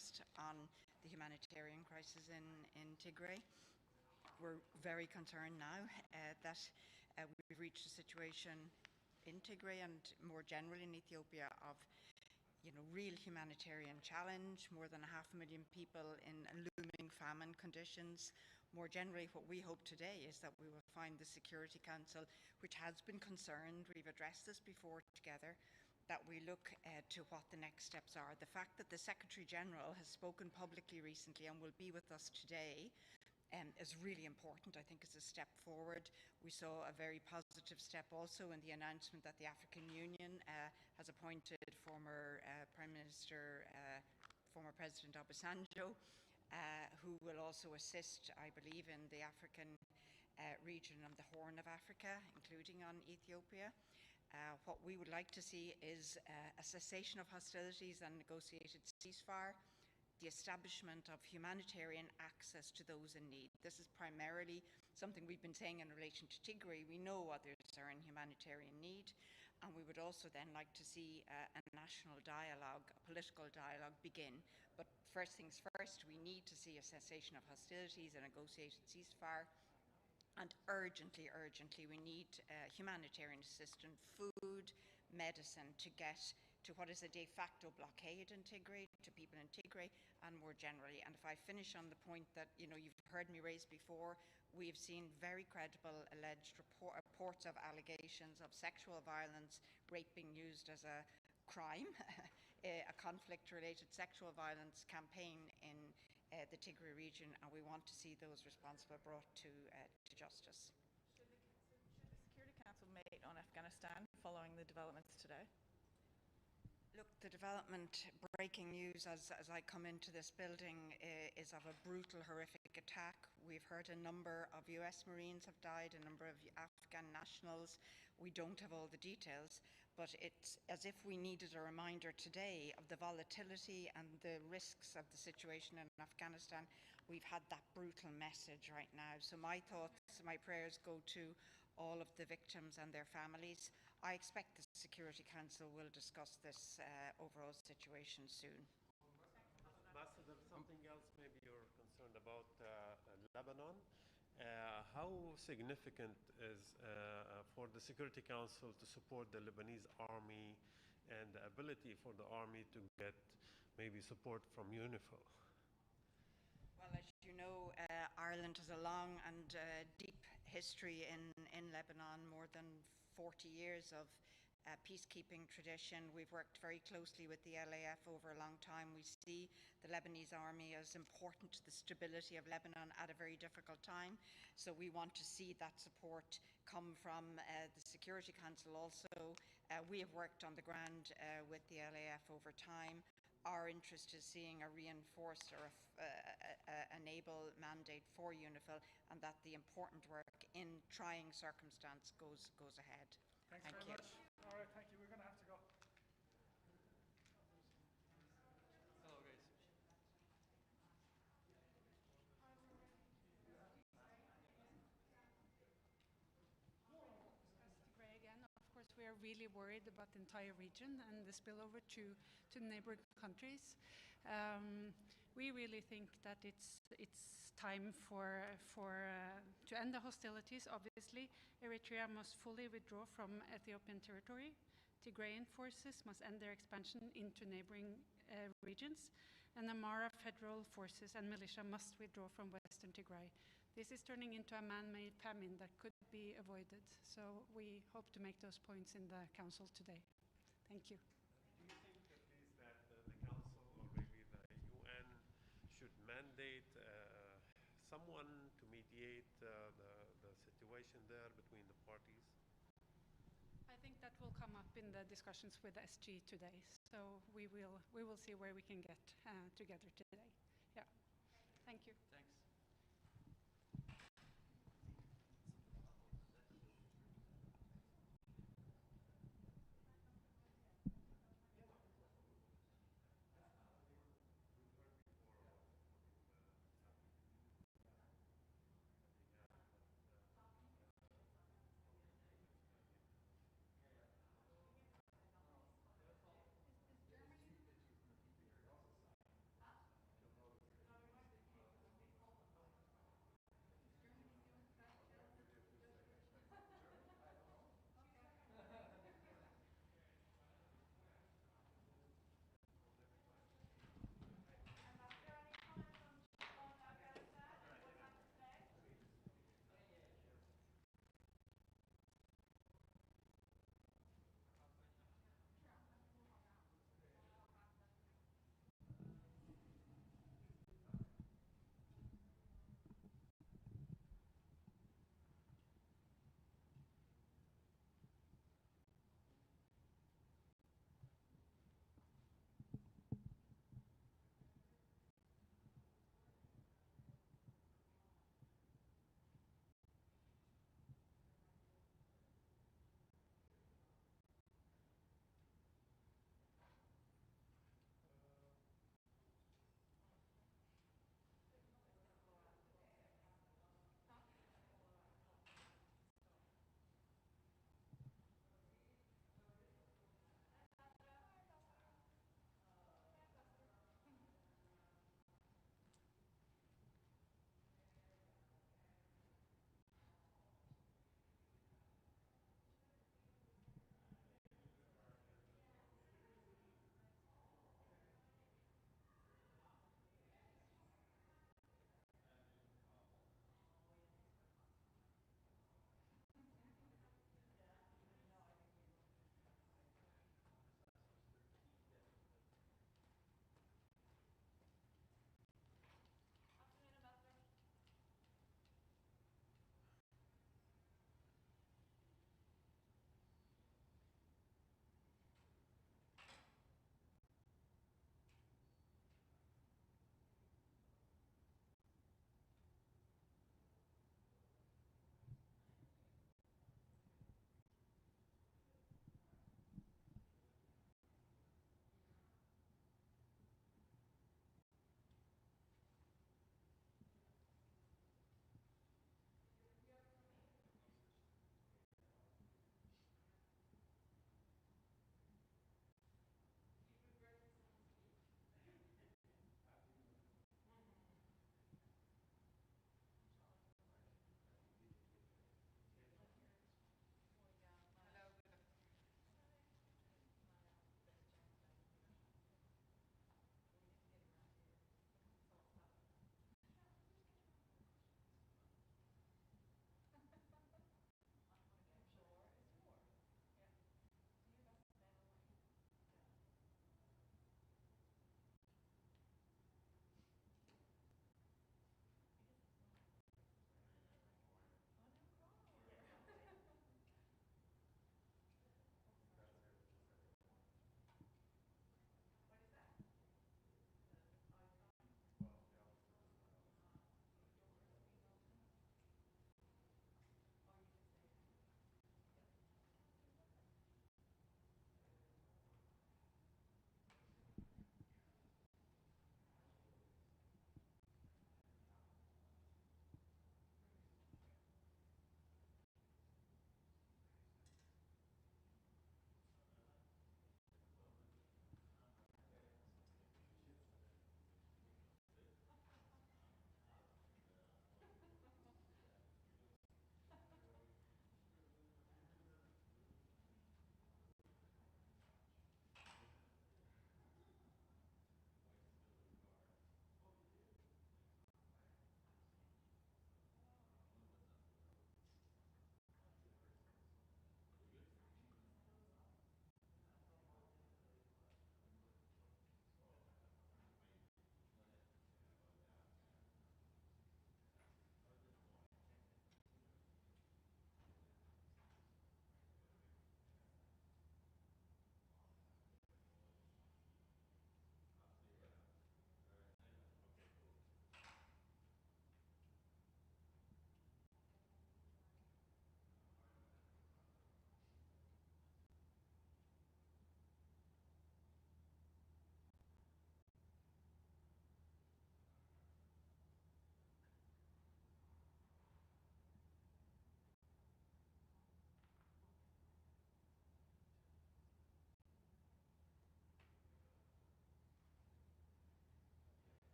focused on the humanitarian crisis in Tigray. We're very concerned now that we've reached a situation in Tigray and more generally in Ethiopia of real humanitarian challenge, more than 500,000 people in looming famine conditions. More generally, what we hope today is that we will find the Security Council, which has been concerned, we've addressed this before together, that we look to what the next steps are. The fact that the Secretary General has spoken publicly recently and will be with us today is really important. I think it's a step forward. We saw a very positive step also in the announcement that the African Union has appointed former Prime Minister, former President Obasanjo, who will also assist, I believe, in the African region and the Horn of Africa, including on Ethiopia. What we would like to see is a cessation of hostilities and negotiated ceasefire, the establishment of humanitarian access to those in need. This is primarily something we've been saying in relation to Tigray. We know others are in humanitarian need, and we would also then like to see a national dialogue, a political dialogue begin. But first things first, we need to see a cessation of hostilities, a negotiated ceasefire, and urgently, we need humanitarian assistance, food, medicine to get to what is a de facto blockade in Tigray, to people in Tigray, and more generally. And if I finish on the point that you've heard me raise before, we have seen very credible alleged reports of allegations of sexual violence, rape being used as a crime, a conflict-related sexual violence campaign in the Tigray region, and we want to see those responsible brought to justice. Should the Security Council meet on Afghanistan following the developments today? Look, the development, breaking news as I come into this building is of a brutal, horrific attack. We've heard a number of US Marines have died, a number of Afghan nationals. We don't have all the details, but it's as if we needed a reminder today of the volatility and the risks of the situation in Afghanistan. We've had that brutal message right now. So my thoughts, my prayers go to all of the victims and their families. I expect the Security Council will discuss this overall situation soon. Ambassador, something else maybe you're concerned about Lebanon. How significant is for the Security Council to support the Lebanese army and the ability for the army to get maybe support from UNIFIL? Well, as you know, Ireland has a long and deep history in Lebanon, more than 40 years of peacekeeping tradition. We've worked very closely with the LAF over a long time. We see the Lebanese army as important to the stability of Lebanon at a very difficult time. So we want to see that support come from the Security Council also. We have worked on the ground with the LAF over time. Our interest is seeing a reinforced or an able mandate for UNIFIL, and that the important work in trying circumstance goes ahead. Thanks very much. All right, thank you. We're going to have to go. Hello, guys. Tigray again. Of course, we are really worried about the entire region and the spillover to neighboring countries. We really think that it's time to end the hostilities. Obviously, Eritrea must fully withdraw from Ethiopian territory. Tigrayan forces must end their expansion into neighboring regions, and Amhara federal forces and militia must withdraw from Western Tigray. This is turning into a man-made famine that could be avoided. So we hope to make those points in the Council today. Thank you. Do you think at least that the Council or maybe the UN should mandate someone to mediate the situation there between the parties? I think that will come up in the discussions with the SG today. So we will see where we can get together today. Yeah. Thank you. Thanks.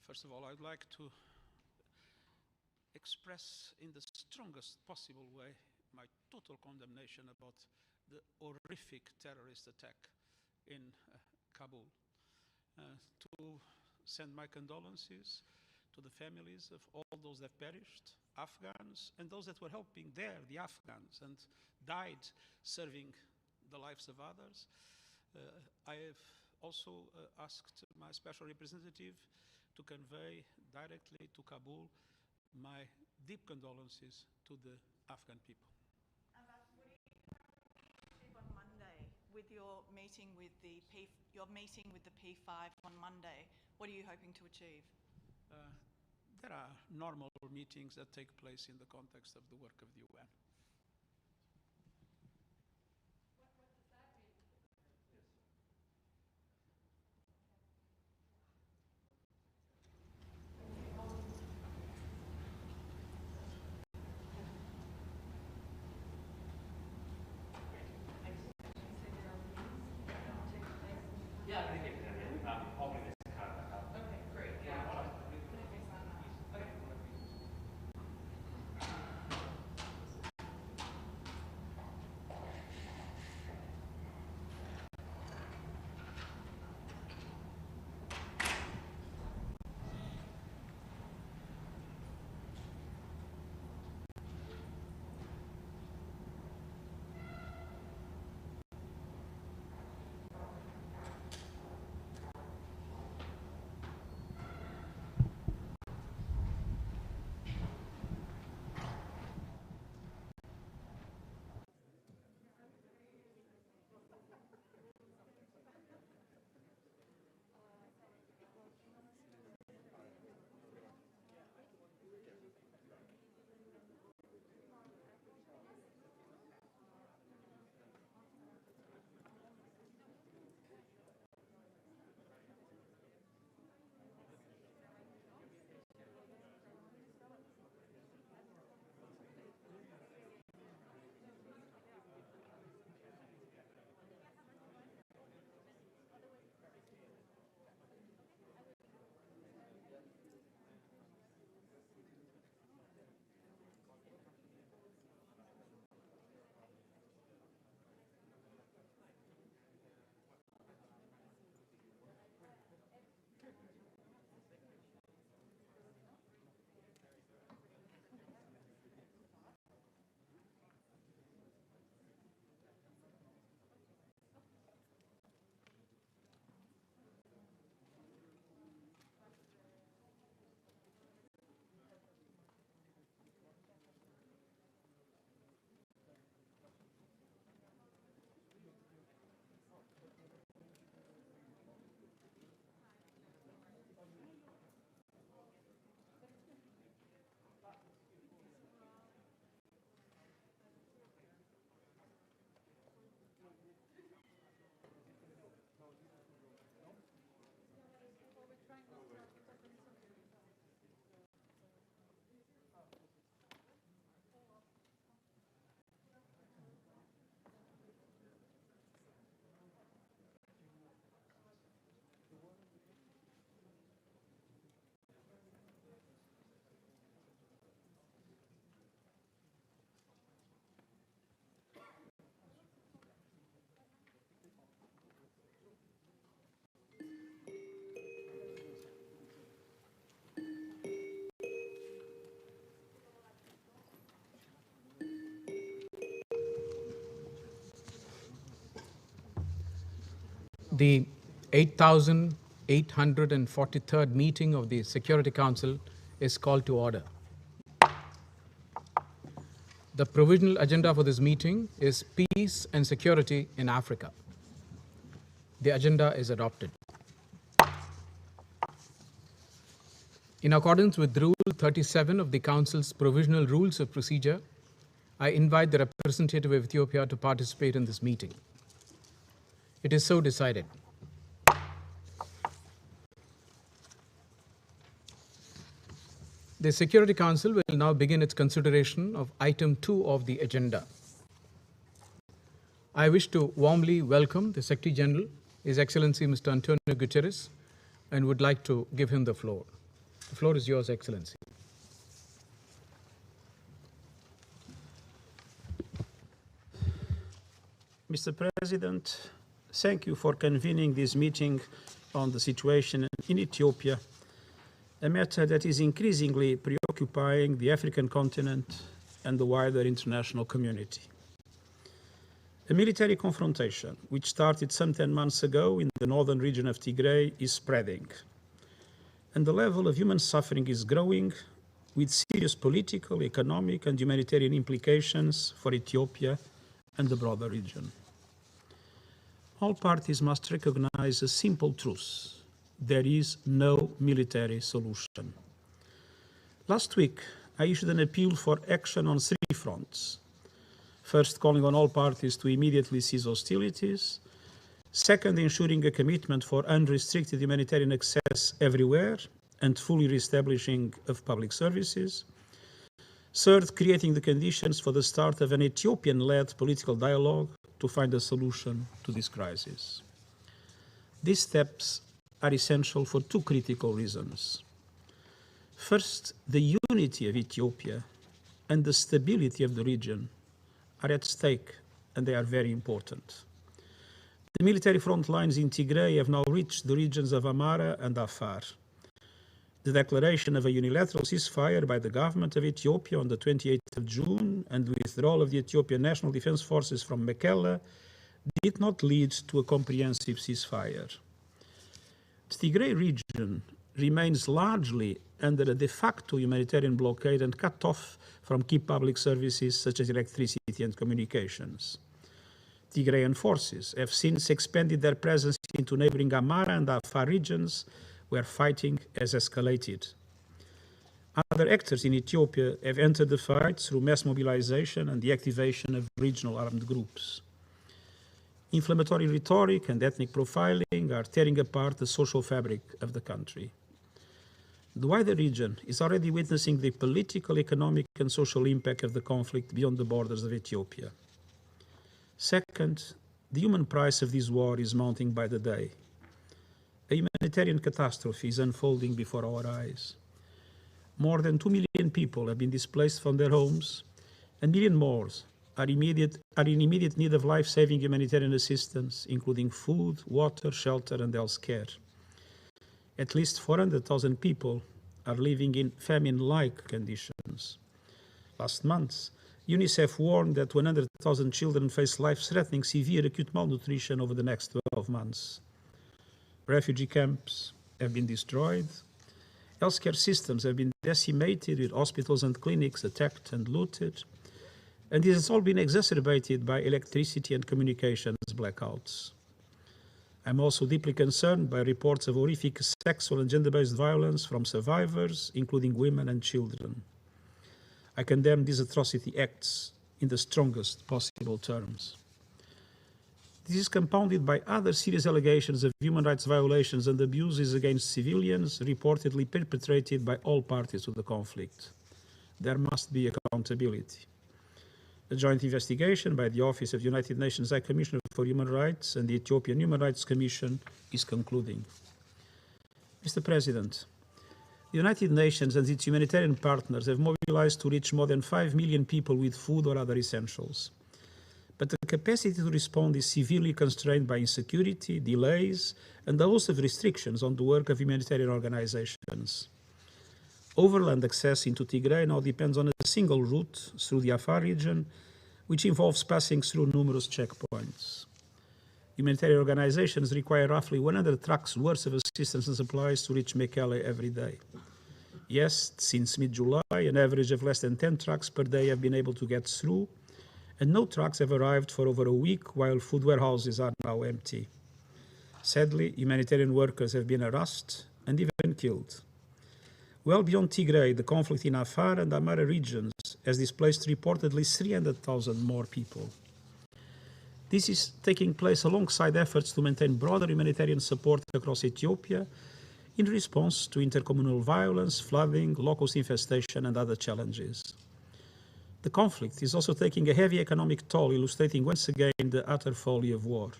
First of all, I'd like to express in the strongest possible way my total condemnation about the horrific terrorist attack in Kabul. To send my condolences to the families of all those that perished, Afghans, and those that were helping there, the Afghans, and died serving the lives of others. I have also asked my special representative to convey directly to Kabul my deep condolences to the Afghan people. On Monday, with your meeting with the P5 on Monday, what are you hoping to achieve? There are normal meetings that take place in the context of the work of the UN. The 8,843rd meeting of the Security Council is called to order. The provisional agenda for this meeting is peace and security in Africa. The agenda is adopted. In accordance with Rule 37 of the Council's Provisional Rules of Procedure, I invite the representative of Ethiopia to participate in this meeting. It is so decided. The Security Council will now begin its consideration of item 2 of the agenda. I wish to warmly welcome the Secretary General, His Excellency Mr. Antonio Guterres, and would like to give him the floor. The floor is yours, Excellency. Mr. President, thank you for convening this meeting on the situation in Ethiopia, a matter that is increasingly preoccupying the African continent and the wider international community. A military confrontation, which started some 10 months ago in the northern region of Tigray, is spreading. And the level of human suffering is growing, with serious political, economic, and humanitarian implications for Ethiopia and the broader region. All parties must recognize a simple truth: there is no military solution. Last week, I issued an appeal for action on 3 fronts. First, calling on all parties to immediately cease hostilities. Second, ensuring a commitment for unrestricted humanitarian access everywhere and fully reestablishing of public services. Third, creating the conditions for the start of an Ethiopian-led political dialogue to find a solution to this crisis. These steps are essential for 2 critical reasons. First, the unity of Ethiopia and the stability of the region are at stake, and they are very important. The military front lines in Tigray have now reached the regions of Amhara and Afar. The declaration of a unilateral ceasefire by the government of Ethiopia on the 28th of June and the withdrawal of the Ethiopian National Defense Forces from Mekelle did not lead to a comprehensive ceasefire. The Tigray region remains largely under a de facto humanitarian blockade and cut off from key public services such as electricity and communications. Tigrayan forces have since expanded their presence into neighboring Amhara and Afar regions, where fighting has escalated. Other actors in Ethiopia have entered the fight through mass mobilization and the activation of regional armed groups. Inflammatory rhetoric and ethnic profiling are tearing apart the social fabric of the country. The wider region is already witnessing the political, economic, and social impact of the conflict beyond the borders of Ethiopia. Second, the human price of this war is mounting by the day. A humanitarian catastrophe is unfolding before our eyes. More than 2 million people have been displaced from their homes, and 1 million more are in immediate need of life-saving humanitarian assistance, including food, water, shelter, and health care. At least 400,000 people are living in famine-like conditions. Last month, UNICEF warned that 100,000 children face life-threatening severe acute malnutrition over the next 12 months. Refugee camps have been destroyed. Healthcare systems have been decimated, with hospitals and clinics attacked and looted. And this has all been exacerbated by electricity and communications blackouts. I'm also deeply concerned by reports of horrific sexual and gender-based violence from survivors, including women and children. I condemn these atrocity acts in the strongest possible terms. This is compounded by other serious allegations of human rights violations and abuses against civilians reportedly perpetrated by all parties to the conflict. There must be accountability. A joint investigation by the Office of the United Nations High Commissioner for Human Rights and the Ethiopian Human Rights Commission is concluding. Mr. President, the United Nations and its humanitarian partners have mobilized to reach more than 5 million people with food or other essentials. But the capacity to respond is severely constrained by insecurity, delays, and a host of restrictions on the work of humanitarian organizations. Overland access into Tigray now depends on a single route through the Afar region, which involves passing through numerous checkpoints. Humanitarian organizations require roughly 100 trucks worth of assistance and supplies to reach Mekelle every day. Yes, since mid-July, an average of less than 10 trucks per day have been able to get through, and no trucks have arrived for over a week, while food warehouses are now empty. Sadly, humanitarian workers have been harassed and even killed. Well beyond Tigray, the conflict in Afar and Amhara regions has displaced reportedly 300,000 more people. This is taking place alongside efforts to maintain broader humanitarian support across Ethiopia in response to intercommunal violence, flooding, locust infestation, and other challenges. The conflict is also taking a heavy economic toll, illustrating once again the utter folly of war.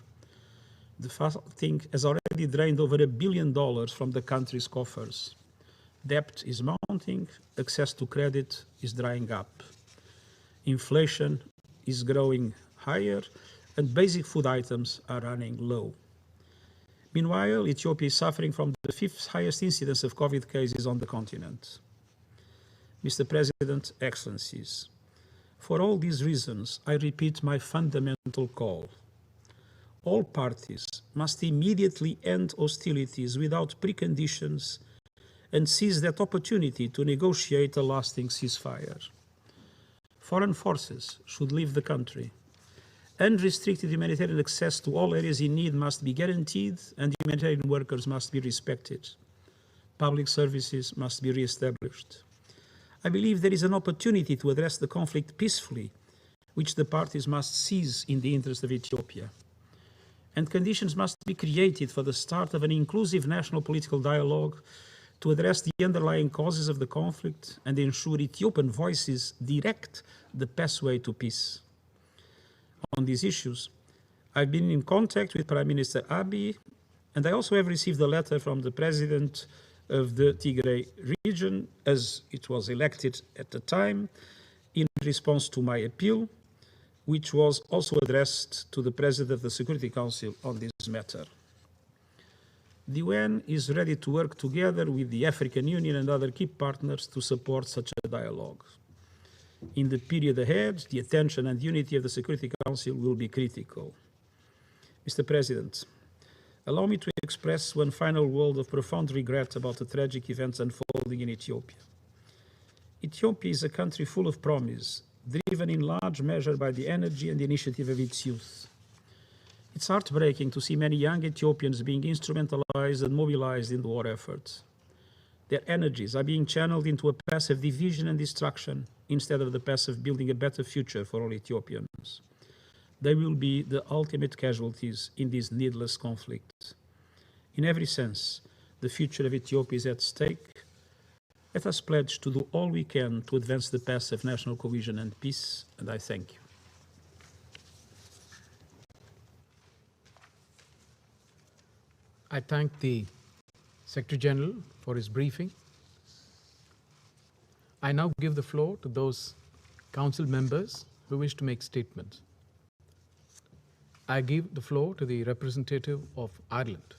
The fighting has already drained over $1 billion from the country's coffers. Debt is mounting, access to credit is drying up. Inflation is growing higher, and basic food items are running low. Meanwhile, Ethiopia is suffering from the 5th highest incidence of COVID cases on the continent. Mr. President, Excellencies, for all these reasons, I repeat my fundamental call. All parties must immediately end hostilities without preconditions and seize that opportunity to negotiate a lasting ceasefire. Foreign forces should leave the country. Unrestricted humanitarian access to all areas in need must be guaranteed, and humanitarian workers must be respected. Public services must be re-established. I believe there is an opportunity to address the conflict peacefully, which the parties must seize in the interest of Ethiopia. And conditions must be created for the start of an inclusive national political dialogue to address the underlying causes of the conflict and ensure Ethiopian voices direct the pathway to peace. On these issues, I've been in contact with Prime Minister Abiy, and I also have received a letter from the president of the Tigray region, as it was elected at the time, in response to my appeal, which was also addressed to the President of the Security Council on this matter. The UN is ready to work together with the African Union and other key partners to support such a dialogue. In the period ahead, the attention and unity of the Security Council will be critical. Mr. President, allow me to express one final word of profound regret about the tragic events unfolding in Ethiopia. Ethiopia is a country full of promise, driven in large measure by the energy and initiative of its youth. It's heartbreaking to see many young Ethiopians being instrumentalized and mobilized in the war effort. Their energies are being channeled into a path of division and destruction instead of the path of building a better future for all Ethiopians. They will be the ultimate casualties in this needless conflict. In every sense, the future of Ethiopia is at stake. Let us pledge to do all we can to advance the path of national cohesion and peace, and I thank you. I thank the Secretary General for his briefing. I now give the floor to those council members who wish to make statements. I give the floor to the representative of Ireland.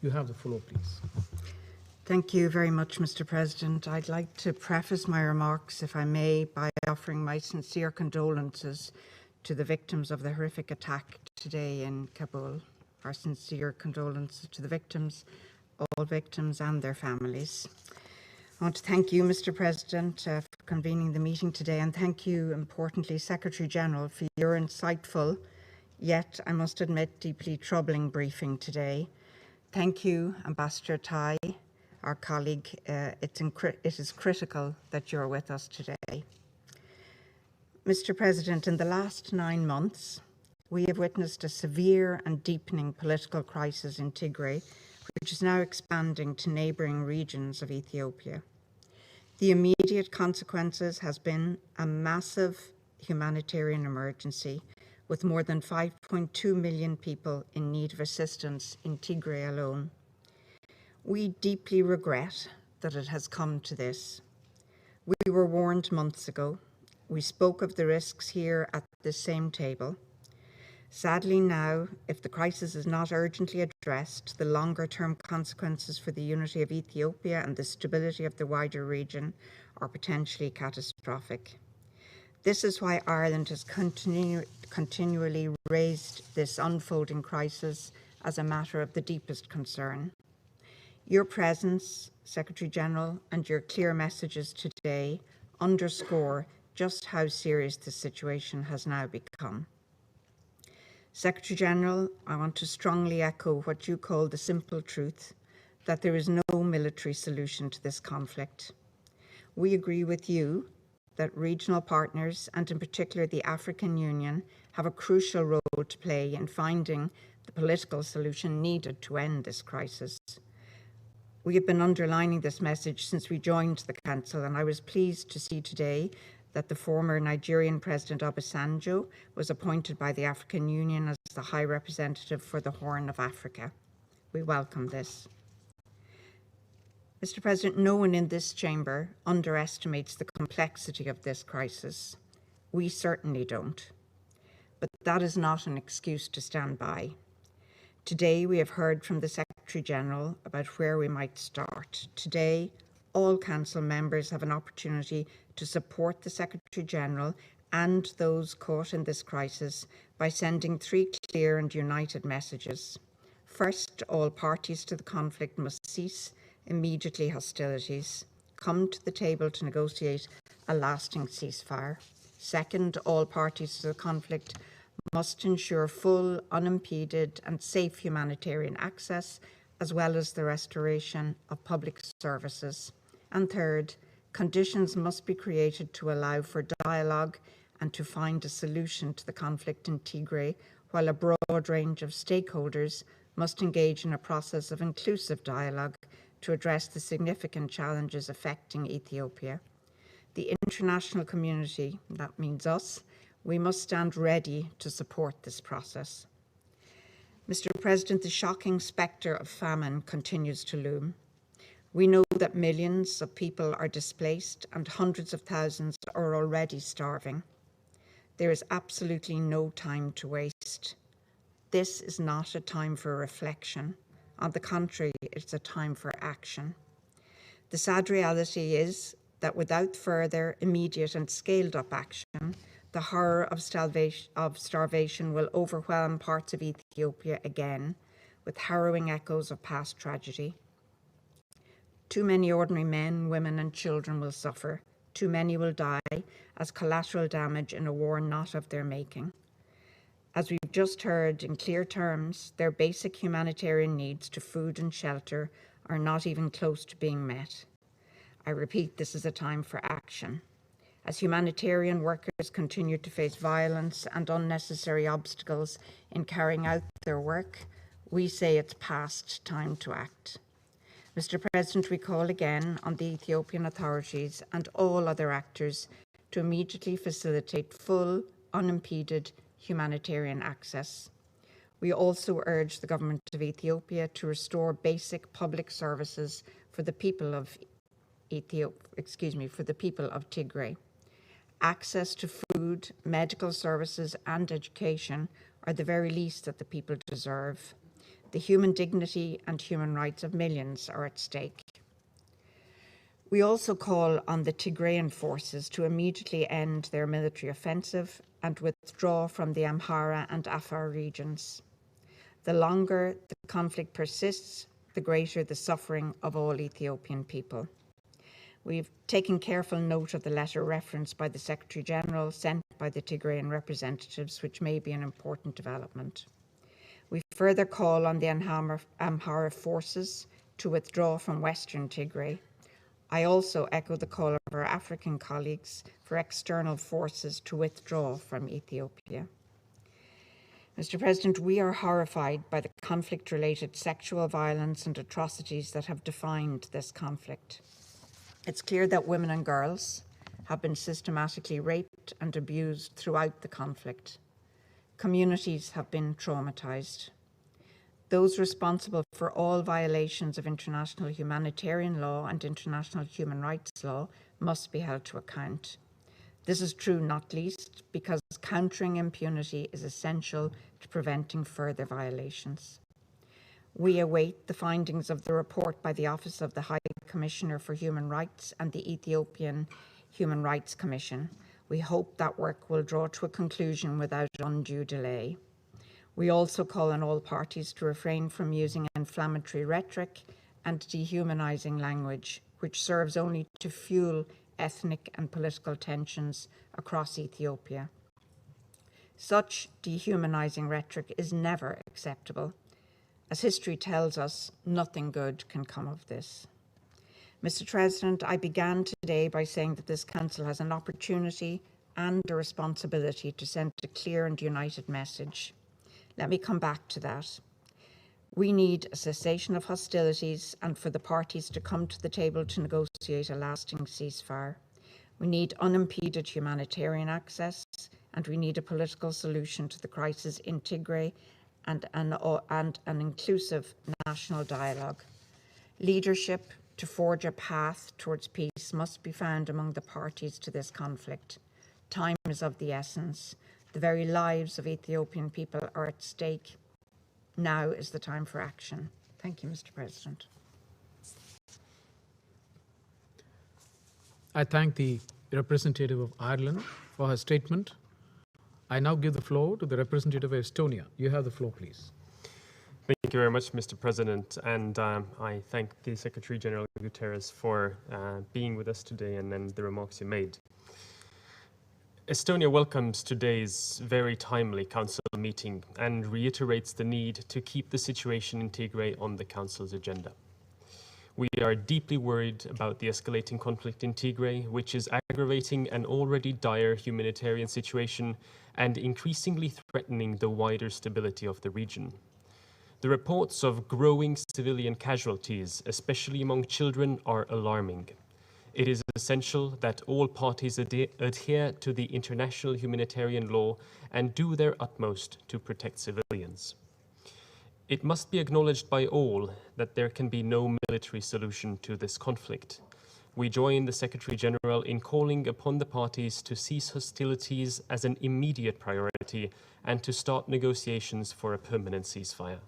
You have the floor, please. Thank you very much, Mr. President. I'd like to preface my remarks, if I may, by offering my sincere condolences to the victims of the horrific attack today in Kabul. Our sincere condolences to the victims, all victims and their families. I want to thank you, Mr. President, for convening the meeting today, and thank you, importantly, Secretary General, for your insightful, yet, I must admit, deeply troubling briefing today. Thank you, Ambassador Tai, our colleague. It is critical that you're with us today. Mr. President, in the last 9 months, we have witnessed a severe and deepening political crisis in Tigray, which is now expanding to neighbouring regions of Ethiopia. The immediate consequences has been a massive humanitarian emergency, with more than 5.2 million people in need of assistance in Tigray alone. We deeply regret that it has come to this. We were warned months ago. We spoke of the risks here at this same table. Sadly now, if the crisis is not urgently addressed, the longer-term consequences for the unity of Ethiopia and the stability of the wider region are potentially catastrophic. This is why Ireland has continually raised this unfolding crisis as a matter of the deepest concern. Your presence, Secretary General, and your clear messages today underscore just how serious the situation has now become. Secretary General, I want to strongly echo what you call the simple truth, that there is no military solution to this conflict. We agree with you that regional partners, and in particular the African Union, have a crucial role to play in finding the political solution needed to end this crisis. We have been underlining this message since we joined the Council, and I was pleased to see today that the former Nigerian President Obasanjo was appointed by the African Union as the High Representative for the Horn of Africa. We welcome this. Mr. President, no one in this chamber underestimates the complexity of this crisis. We certainly don't. But that is not an excuse to stand by. Today, we have heard from the Secretary-General about where we might start. Today, all Council members have an opportunity to support the Secretary-General and those caught in this crisis by sending 3 clear and united messages. First, all parties to the conflict must cease immediately hostilities, come to the table to negotiate a lasting ceasefire. Second, all parties to the conflict must ensure full, unimpeded and safe humanitarian access, as well as the restoration of public services. And third, conditions must be created to allow for dialogue and to find a solution to the conflict in Tigray, while a broad range of stakeholders must engage in a process of inclusive dialogue to address the significant challenges affecting Ethiopia. The international community, that means us, we must stand ready to support this process. Mr. President, the shocking spectre of famine continues to loom. We know that millions of people are displaced and hundreds of thousands are already starving. There is absolutely no time to waste. This is not a time for reflection. On the contrary, it's a time for action. The sad reality is that without further, immediate and scaled-up action, the horror of starvation will overwhelm parts of Ethiopia again, with harrowing echoes of past tragedy. Too many ordinary men, women and children will suffer. Too many will die as collateral damage in a war not of their making. As we've just heard in clear terms, their basic humanitarian needs to food and shelter are not even close to being met. I repeat, this is a time for action. As humanitarian workers continue to face violence and unnecessary obstacles in carrying out their work, we say it's past time to act. Mr. President, we call again on the Ethiopian authorities and all other actors to immediately facilitate full, unimpeded humanitarian access. We also urge the government of Ethiopia to restore basic public services for the people of Tigray. Access to food, medical services and education are the very least that the people deserve. The human dignity and human rights of millions are at stake. We also call on the Tigrayan forces to immediately end their military offensive and withdraw from the Amhara and Afar regions. The longer the conflict persists, the greater the suffering of all Ethiopian people. We've taken careful note of the letter referenced by the Secretary-General sent by the Tigrayan representatives, which may be an important development. We further call on the Amhara forces to withdraw from Western Tigray. I also echo the call of our African colleagues for external forces to withdraw from Ethiopia. Mr. President, we are horrified by the conflict-related sexual violence and atrocities that have defined this conflict. It's clear that women and girls have been systematically raped and abused throughout the conflict. Communities have been traumatized. Those responsible for all violations of international humanitarian law and international human rights law must be held to account. This is true not least because countering impunity is essential to preventing further violations. We await the findings of the report by the Office of the High Commissioner for Human Rights and the Ethiopian Human Rights Commission. We hope that work will draw to a conclusion without undue delay. We also call on all parties to refrain from using inflammatory rhetoric and dehumanizing language, which serves only to fuel ethnic and political tensions across Ethiopia. Such dehumanizing rhetoric is never acceptable. As history tells us, nothing good can come of this. Mr. President, I began today by saying that this Council has an opportunity and a responsibility to send a clear and united message. Let me come back to that. We need a cessation of hostilities and for the parties to come to the table to negotiate a lasting ceasefire. We need unimpeded humanitarian access and we need a political solution to the crisis in Tigray and an inclusive national dialogue. Leadership, to forge a path towards peace must be found among the parties to this conflict. Time is of the essence. The very lives of Ethiopian people are at stake. Now is the time for action. Thank you, Mr. President. I thank the representative of Ireland for her statement. I now give the floor to the representative of Estonia. You have the floor, please. Thank you very much, Mr. President, and I thank the Secretary General Guterres for being with us today and the remarks you made. Estonia welcomes today's very timely Council meeting and reiterates the need to keep the situation in Tigray on the Council's agenda. We are deeply worried about the escalating conflict in Tigray, which is aggravating an already dire humanitarian situation and increasingly threatening the wider stability of the region. The reports of growing civilian casualties, especially among children, are alarming. It is essential that all parties adhere to the international humanitarian law and do their utmost to protect civilians. It must be acknowledged by all that there can be no military solution to this conflict. We join the Secretary General in calling upon the parties to cease hostilities as an immediate priority and to start negotiations for a permanent ceasefire.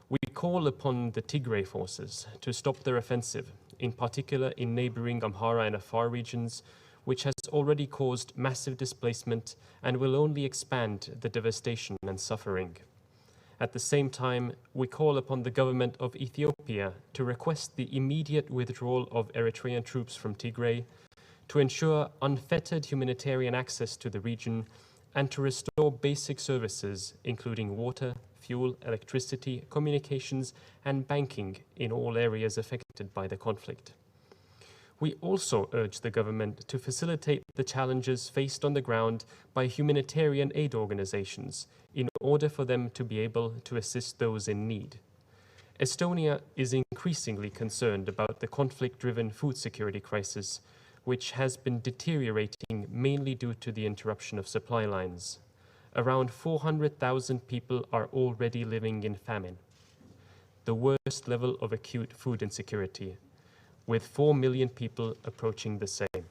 We call upon the Tigray forces to stop their offensive, in particular in neighboring Amhara and Afar regions, which has already caused massive displacement and will only expand the devastation and suffering. At the same time, we call upon the government of Ethiopia to request the immediate withdrawal of Eritrean troops from Tigray, to ensure unfettered humanitarian access to the region, and to restore basic services, including water, fuel, electricity, communications, and banking in all areas affected by the conflict. We also urge the government to facilitate the challenges faced on the ground by humanitarian aid organizations in order for them to be able to assist those in need. Estonia is increasingly concerned about the conflict-driven food security crisis, which has been deteriorating mainly due to the interruption of supply lines. Around 400,000 people are already living in famine, the worst level of acute food insecurity, with 4 million people approaching the same.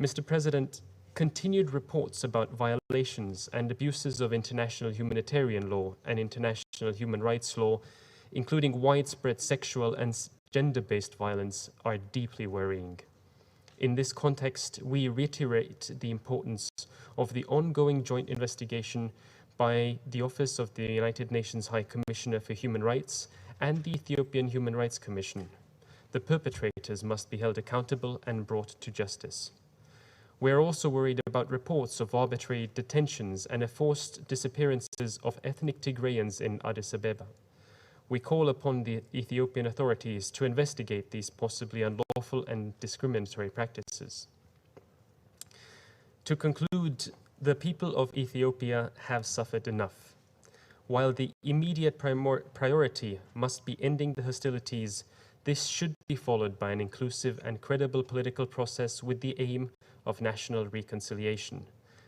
Mr. President, continued reports about violations and abuses of international humanitarian law and international human rights law, including widespread sexual and gender-based violence, are deeply worrying. In this context, we reiterate the importance of the ongoing joint investigation by the Office of the United Nations High Commissioner for Human Rights and the Ethiopian Human Rights Commission. The perpetrators must be held accountable and brought to justice. We are also worried about reports of arbitrary detentions and enforced disappearances of ethnic Tigrayans in Addis Ababa. We call upon the Ethiopian authorities to investigate these possibly unlawful and discriminatory practices. To conclude, the people of Ethiopia have suffered enough. While the immediate priority must be ending the hostilities, this should be followed by an inclusive and credible political process with the aim of national reconciliation.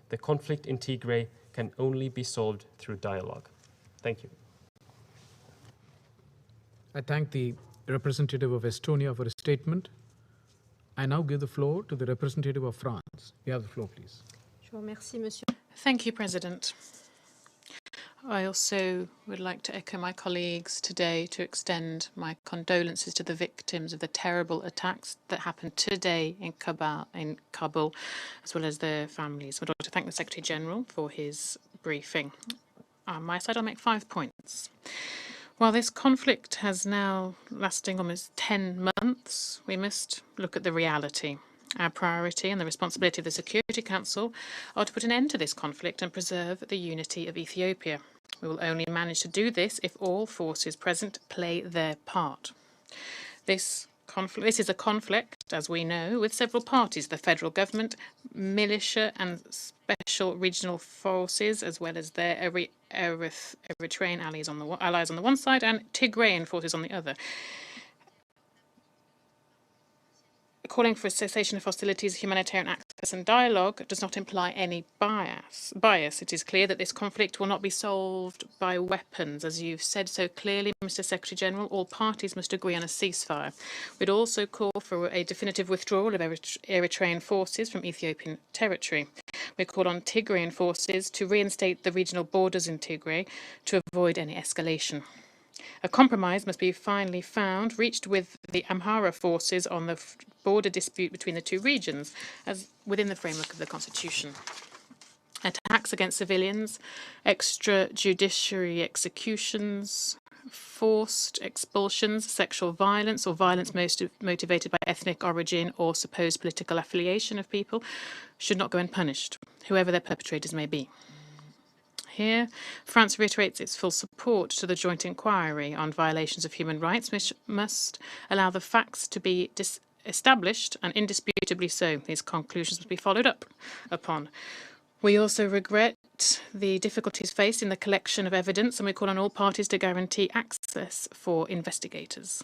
The conflict in Tigray can only be solved through dialogue. Thank you. I thank the representative of Estonia for his statement. I now give the floor to the representative of France. You have the floor, please. Thank you, President. I also would like to echo my colleagues today to extend my condolences to the victims of the terrible attacks that happened today in Kabul, as well as their families. I would like to thank the Secretary General for his briefing. On my side, I'll make 5 points. While this conflict has now lasting almost 10 months, we must look at the reality. Our priority and the responsibility of the Security Council are to put an end to this conflict and preserve the unity of Ethiopia. We will only manage to do this if all forces present play their part. This is a conflict, as we know, with several parties, the federal government, militia and special regional forces, as well as their Eritrean allies on the one side and Tigrayan forces on the other. calling for a cessation of hostilities, humanitarian access and dialogue does not imply any bias. It is clear that this conflict will not be solved by weapons. As you've said so clearly, Mr. Secretary-General, all parties must agree on a ceasefire. We'd also call for a definitive withdrawal of Eritrean forces from Ethiopian territory. We call on Tigrayan forces to reinstate the regional borders in Tigray to avoid any escalation. A compromise must be finally found, reached with the Amhara forces on the border dispute between the two regions, as within the framework of the constitution. Attacks against civilians, extrajudiciary executions, forced expulsions, sexual violence, or violence motivated by ethnic origin or supposed political affiliation of people should not go unpunished, whoever their perpetrators may be. Here, France reiterates its full support to the joint inquiry on violations of human rights, which must allow the facts to be established, and indisputably so. These conclusions must be followed up upon. We also regret the difficulties faced in the collection of evidence, and we call on all parties to guarantee access for investigators.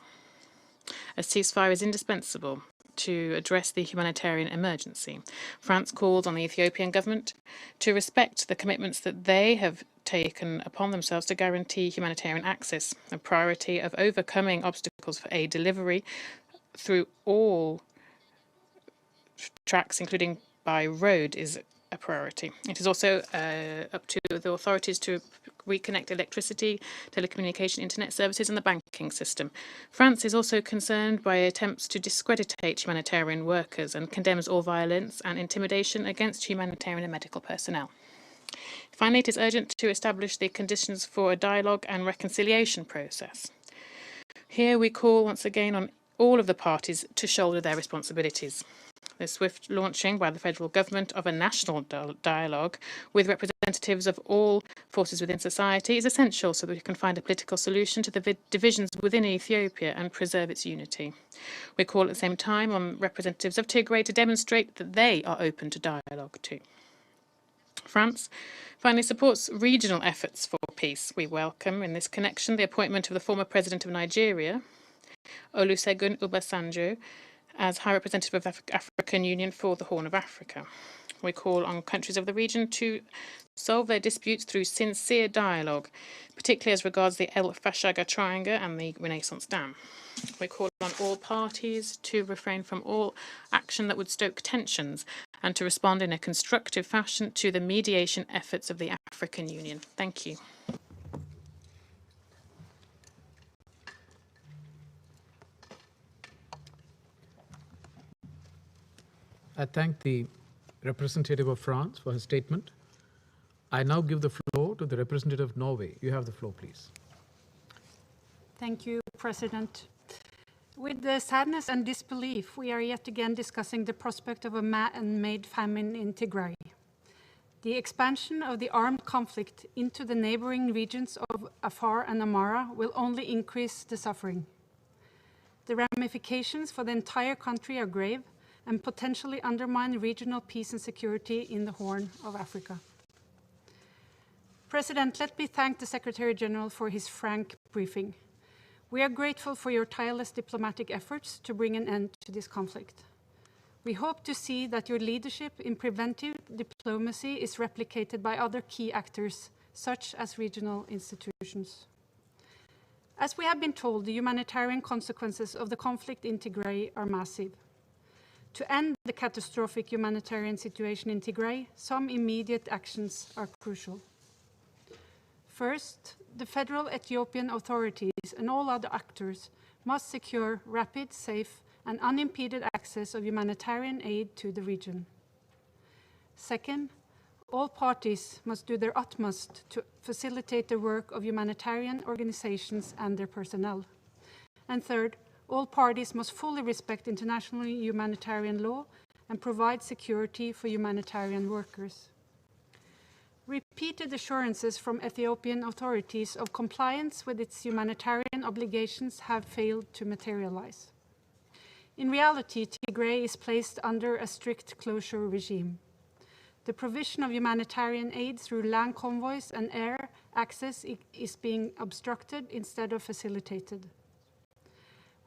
A ceasefire is indispensable to address the humanitarian emergency. France calls on the Ethiopian government to respect the commitments that they have taken upon themselves to guarantee humanitarian access. A priority of overcoming obstacles for aid delivery through all tracks, including by road, is a priority. It is also up to the authorities to reconnect electricity, telecommunication, internet services and the banking system. France is also concerned by attempts to discreditate humanitarian workers and condemns all violence and intimidation against humanitarian and medical personnel. Finally, it is urgent to establish the conditions for a dialogue and reconciliation process. Here we call once again on all of the parties to shoulder their responsibilities. The swift launching by the federal government of a national dialogue with representatives of all forces within society is essential so that we can find a political solution to the divisions within Ethiopia and preserve its unity. We call at the same time on representatives of Tigray to demonstrate that they are open to dialogue too. France finally supports regional efforts for peace. We welcome in this connection the appointment of the former president of Nigeria, Olusegun Obasanjo, as High Representative of the African Union for the Horn of Africa. We call on countries of the region to solve their disputes through sincere dialogue, particularly as regards the El Fashaga Triangle and the Renaissance Dam. We call on all parties to refrain from all action that would stoke tensions and to respond in a constructive fashion to the mediation efforts of the African Union. Thank you. I thank the representative of France for his statement. I now give the floor to the representative of Norway. You have the floor, please. Thank you, President. With the sadness and disbelief, we are yet again discussing the prospect of a man-made famine in Tigray. The expansion of the armed conflict into the neighboring regions of Afar and Amhara will only increase the suffering. The ramifications for the entire country are grave and potentially undermine regional peace and security in the Horn of Africa. President, let me thank the Secretary General for his frank briefing. We are grateful for your tireless diplomatic efforts to bring an end to this conflict. We hope to see that your leadership in preventive diplomacy is replicated by other key actors, such as regional institutions. As we have been told, the humanitarian consequences of the conflict in Tigray are massive. To end the catastrophic humanitarian situation in Tigray, some immediate actions are crucial. First, the federal Ethiopian authorities and all other actors must secure rapid, safe, and unimpeded access of humanitarian aid to the region. Second, all parties must do their utmost to facilitate the work of humanitarian organizations and their personnel. And third, all parties must fully respect international humanitarian law and provide security for humanitarian workers. Repeated assurances from Ethiopian authorities of compliance with its humanitarian obligations have failed to materialize. In reality, Tigray is placed under a strict closure regime. The provision of humanitarian aid through land convoys and air access is being obstructed instead of facilitated.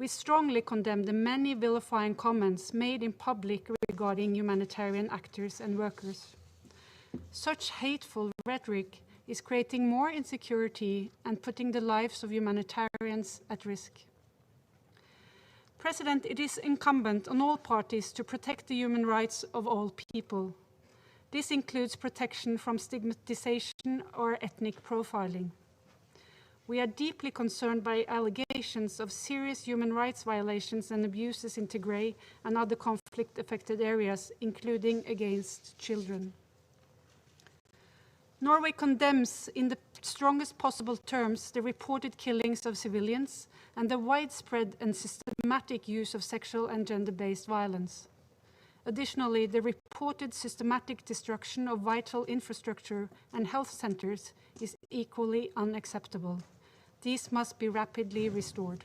We strongly condemn the many vilifying comments made in public regarding humanitarian actors and workers. Such hateful rhetoric is creating more insecurity and putting the lives of humanitarians at risk. President, it is incumbent on all parties to protect the human rights of all people. This includes protection from stigmatization or ethnic profiling. We are deeply concerned by allegations of serious human rights violations and abuses in Tigray and other conflict-affected areas, including against children. Norway condemns in the strongest possible terms the reported killings of civilians and the widespread and systematic use of sexual and gender-based violence. Additionally, the reported systematic destruction of vital infrastructure and health centers is equally unacceptable. These must be rapidly restored.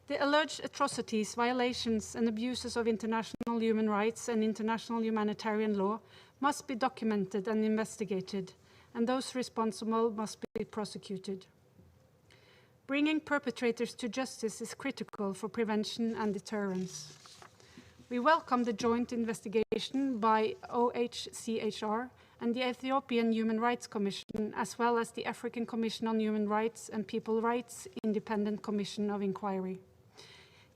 The alleged atrocities, violations, and abuses of international human rights and international humanitarian law must be documented and investigated, and those responsible must be prosecuted. Bringing perpetrators to justice is critical for prevention and deterrence. We welcome the joint investigation by OHCHR and the Ethiopian Human Rights Commission, as well as the African Commission on Human Rights and People Rights Independent Commission of Inquiry,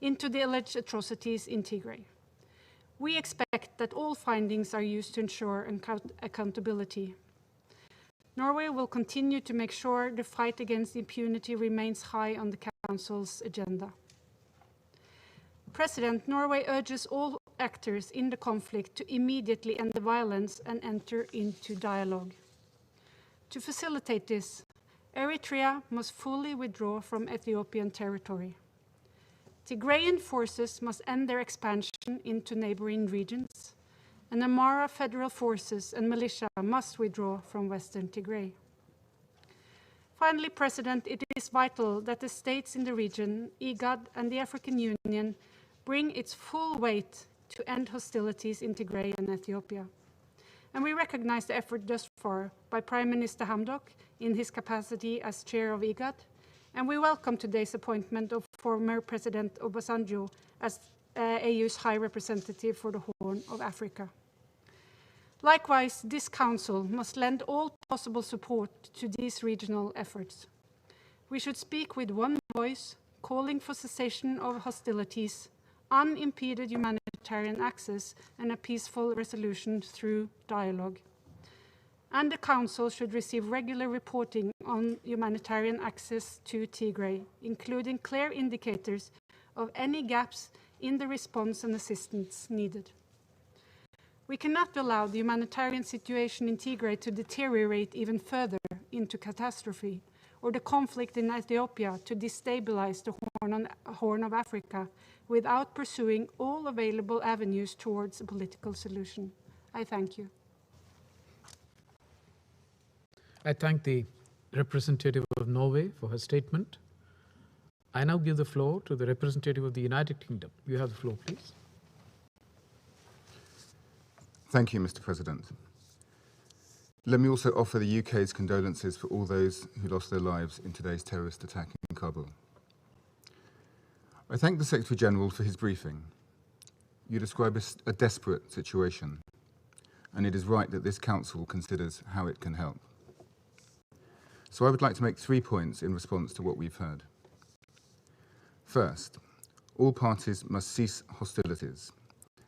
into the alleged atrocities in Tigray. We expect that all findings are used to ensure accountability. Norway will continue to make sure the fight against impunity remains high on the Council's agenda. President, Norway urges all actors in the conflict to immediately end the violence and enter into dialogue. To facilitate this, Eritrea must fully withdraw from Ethiopian territory. Tigrayan forces must end their expansion into neighboring regions, and Amhara federal forces and militia must withdraw from Western Tigray. Finally, President, it is vital that the states in the region, IGAD and the African Union, bring its full weight to end hostilities in Tigray and Ethiopia. And we recognize the effort thus far by Prime Minister Hamdok in his capacity as chair of IGAD, and we welcome today's appointment of former President Obasanjo as AU's High Representative for the Horn of Africa. Likewise, this Council must lend all possible support to these regional efforts. We should speak with one voice, calling for cessation of hostilities, unimpeded humanitarian access, and a peaceful resolution through dialogue. And the Council should receive regular reporting on humanitarian access to Tigray, including clear indicators of any gaps in the response and assistance needed. We cannot allow the humanitarian situation in Tigray to deteriorate even further into catastrophe, or the conflict in Ethiopia to destabilize the Horn of Africa without pursuing all available avenues towards a political solution. I thank you. I thank the representative of Norway for her statement. I now give the floor to the representative of the United Kingdom. You have the floor, please. Thank you, Mr. President. Let me also offer the UK's condolences for all those who lost their lives in today's terrorist attack in Kabul. I thank the Secretary-General for his briefing. You describe a desperate situation, and it is right that this Council considers how it can help. So I would like to make 3 points in response to what we've heard. First, all parties must cease hostilities,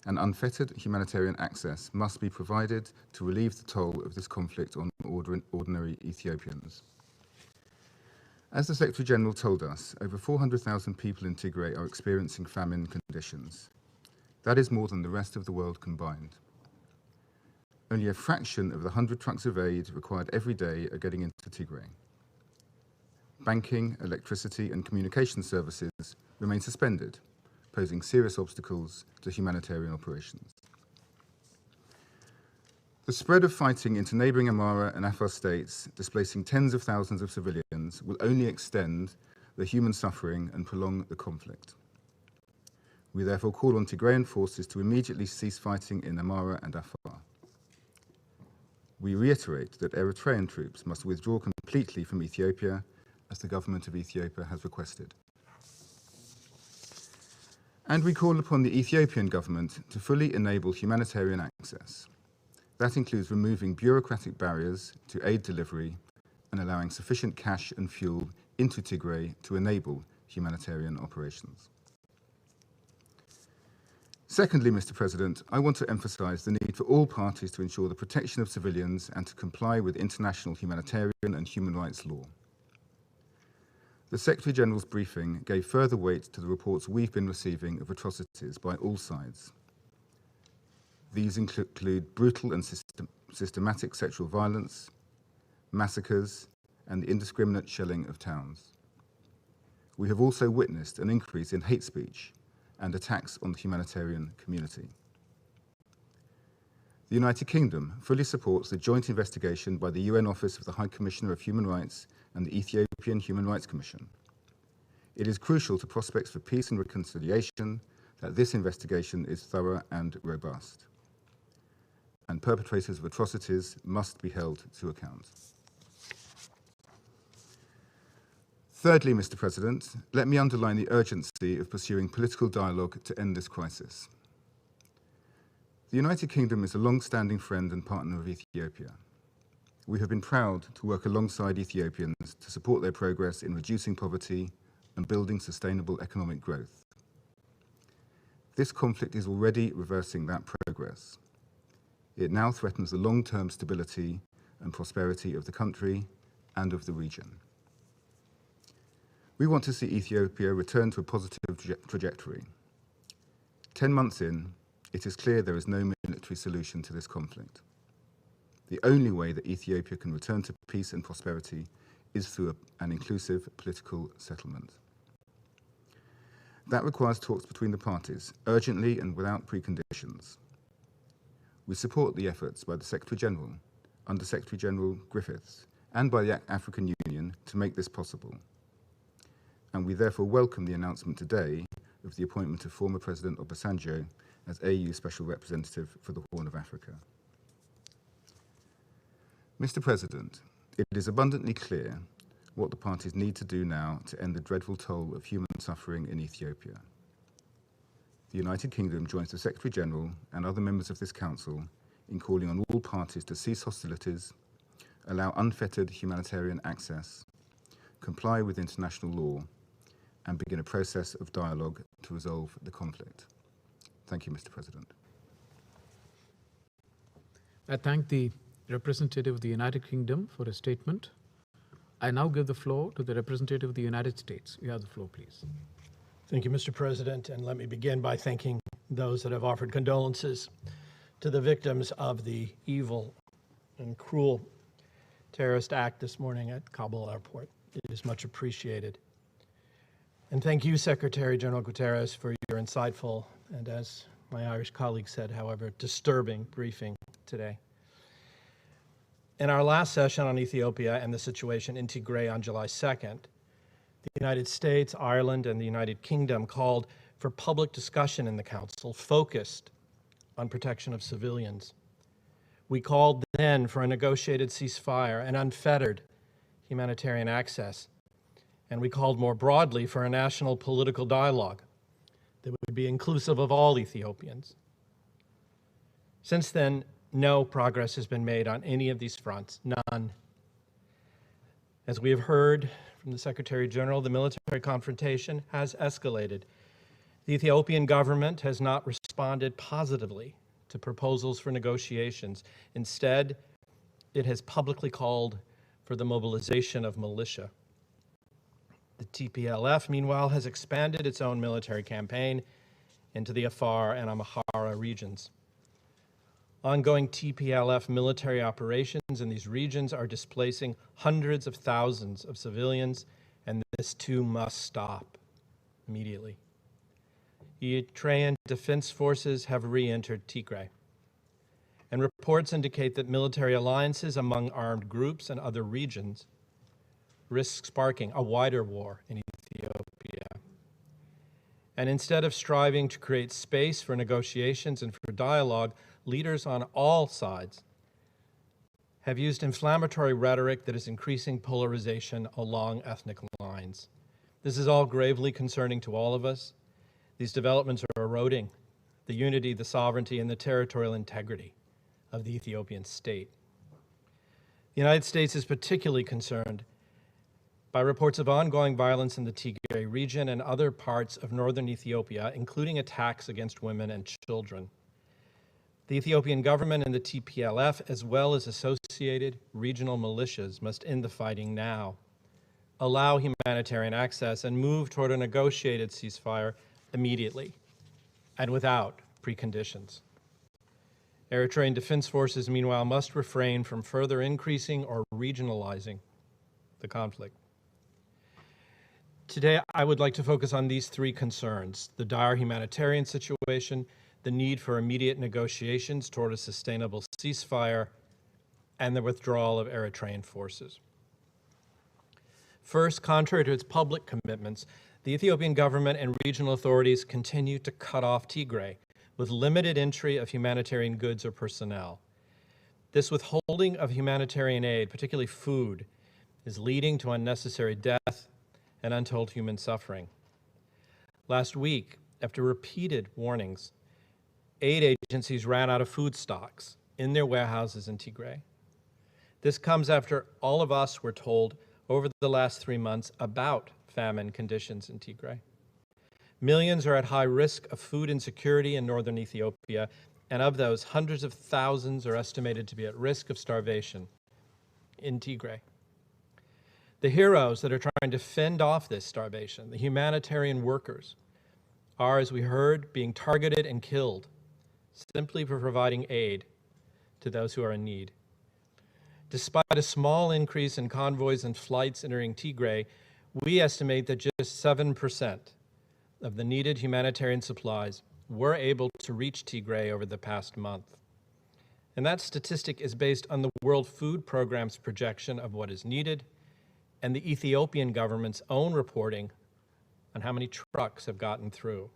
and unfettered humanitarian access must be provided to relieve the toll of this conflict on ordinary Ethiopians. As the Secretary-General told us, over 400,000 people in Tigray are experiencing famine conditions. That is more than the rest of the world combined. Only a fraction of the 100 trucks of aid required every day are getting into Tigray. Banking, electricity, and communication services remain suspended, posing serious obstacles to humanitarian operations. The spread of fighting into neighboring Amhara and Afar states, displacing tens of thousands of civilians, will only extend the human suffering and prolong the conflict. We therefore call on Tigrayan forces to immediately cease fighting in Amhara and Afar. We reiterate that Eritrean troops must withdraw completely from Ethiopia, as the government of Ethiopia has requested. And we call upon the Ethiopian government to fully enable humanitarian access. That includes removing bureaucratic barriers to aid delivery and allowing sufficient cash and fuel into Tigray to enable humanitarian operations. Secondly, Mr. President, I want to emphasize the need for all parties to ensure the protection of civilians and to comply with international humanitarian and human rights law. The Secretary-General's briefing gave further weight to the reports we've been receiving of atrocities by all sides. These include brutal and systematic sexual violence, massacres, and the indiscriminate shelling of towns. We have also witnessed an increase in hate speech and attacks on the humanitarian community. The United Kingdom fully supports the joint investigation by the UN Office of the High Commissioner of Human Rights and the Ethiopian Human Rights Commission. It is crucial to prospects for peace and reconciliation that this investigation is thorough and robust, and perpetrators of atrocities must be held to account. Thirdly, Mr. President, let me underline the urgency of pursuing political dialogue to end this crisis. The United Kingdom is a long-standing friend and partner of Ethiopia. We have been proud to work alongside Ethiopians to support their progress in reducing poverty and building sustainable economic growth. This conflict is already reversing that progress. It now threatens the long-term stability and prosperity of the country and of the region. We want to see Ethiopia return to a positive trajectory. 10 months in, it is clear there is no military solution to this conflict. The only way that Ethiopia can return to peace and prosperity is through an inclusive political settlement. That requires talks between the parties, urgently and without preconditions. We support the efforts by the Secretary-General, Under Secretary-General Griffiths, and by the African Union to make this possible. And we therefore welcome the announcement today of the appointment of former President Obasanjo as AU Special Representative for the Horn of Africa. Mr. President, it is abundantly clear what the parties need to do now to end the dreadful toll of human suffering in Ethiopia. The United Kingdom joins the Secretary-General and other members of this Council in calling on all parties to cease hostilities, allow unfettered humanitarian access, comply with international law, and begin a process of dialogue to resolve the conflict. Thank you, Mr. President. I thank the representative of the United Kingdom for a statement. I now give the floor to the representative of the United States. You have the floor, please. Thank you, Mr. President, and let me begin by thanking those that have offered condolences to the victims of the evil and cruel terrorist act this morning at Kabul airport. It is much appreciated. And thank you, Secretary General Guterres, for your insightful and, as my Irish colleague said, however, disturbing briefing today. In our last session on Ethiopia and the situation in Tigray on July 2nd, the United States, Ireland, and the United Kingdom called for public discussion in the Council focused on protection of civilians. We called then for a negotiated ceasefire and unfettered humanitarian access. And we called more broadly for a national political dialogue that would be inclusive of all Ethiopians. Since then, no progress has been made on any of these fronts, none. As we have heard from the Secretary General, the military confrontation has escalated. The Ethiopian government has not responded positively to proposals for negotiations. Instead, it has publicly called for the mobilization of militia. The TPLF, meanwhile, has expanded its own military campaign into the Afar and Amhara regions. Ongoing TPLF military operations in these regions are displacing hundreds of thousands of civilians, and this too must stop immediately. Eritrean defense forces have re-entered Tigray, and reports indicate that military alliances among armed groups and other regions risk sparking a wider war in Ethiopia. And instead of striving to create space for negotiations and for dialogue, leaders on all sides have used inflammatory rhetoric that is increasing polarization along ethnic lines. This is all gravely concerning to all of us. These developments are eroding the unity, the sovereignty, and the territorial integrity of the Ethiopian state. The United States is particularly concerned by reports of ongoing violence in the Tigray region and other parts of northern Ethiopia, including attacks against women and children. The Ethiopian government and the TPLF, as well as associated regional militias, must end the fighting now, allow humanitarian access, and move toward a negotiated ceasefire immediately and without preconditions. Eritrean defense forces, meanwhile, must refrain from further increasing or regionalizing the conflict. Today, I would like to focus on these three concerns: the dire humanitarian situation, the need for immediate negotiations toward a sustainable ceasefire, and the withdrawal of Eritrean forces. First, contrary to its public commitments, the Ethiopian government and regional authorities continue to cut off Tigray with limited entry of humanitarian goods or personnel. This withholding of humanitarian aid, particularly food, is leading to unnecessary death and untold human suffering. Last week, after repeated warnings, aid agencies ran out of food stocks in their warehouses in Tigray. This comes after all of us were told over the last 3 months about famine conditions in Tigray. Millions are at high risk of food insecurity in northern Ethiopia, and of those, hundreds of thousands are estimated to be at risk of starvation in Tigray. The heroes that are trying to fend off this starvation, the humanitarian workers, are, as we heard, being targeted and killed simply for providing aid to those who are in need. Despite a small increase in convoys and flights entering Tigray, we estimate that just 7% of the needed humanitarian supplies were able to reach Tigray over the past month. And that statistic is based on the World Food Programme's projection of what is needed and the Ethiopian government's own reporting on how many trucks have gotten through.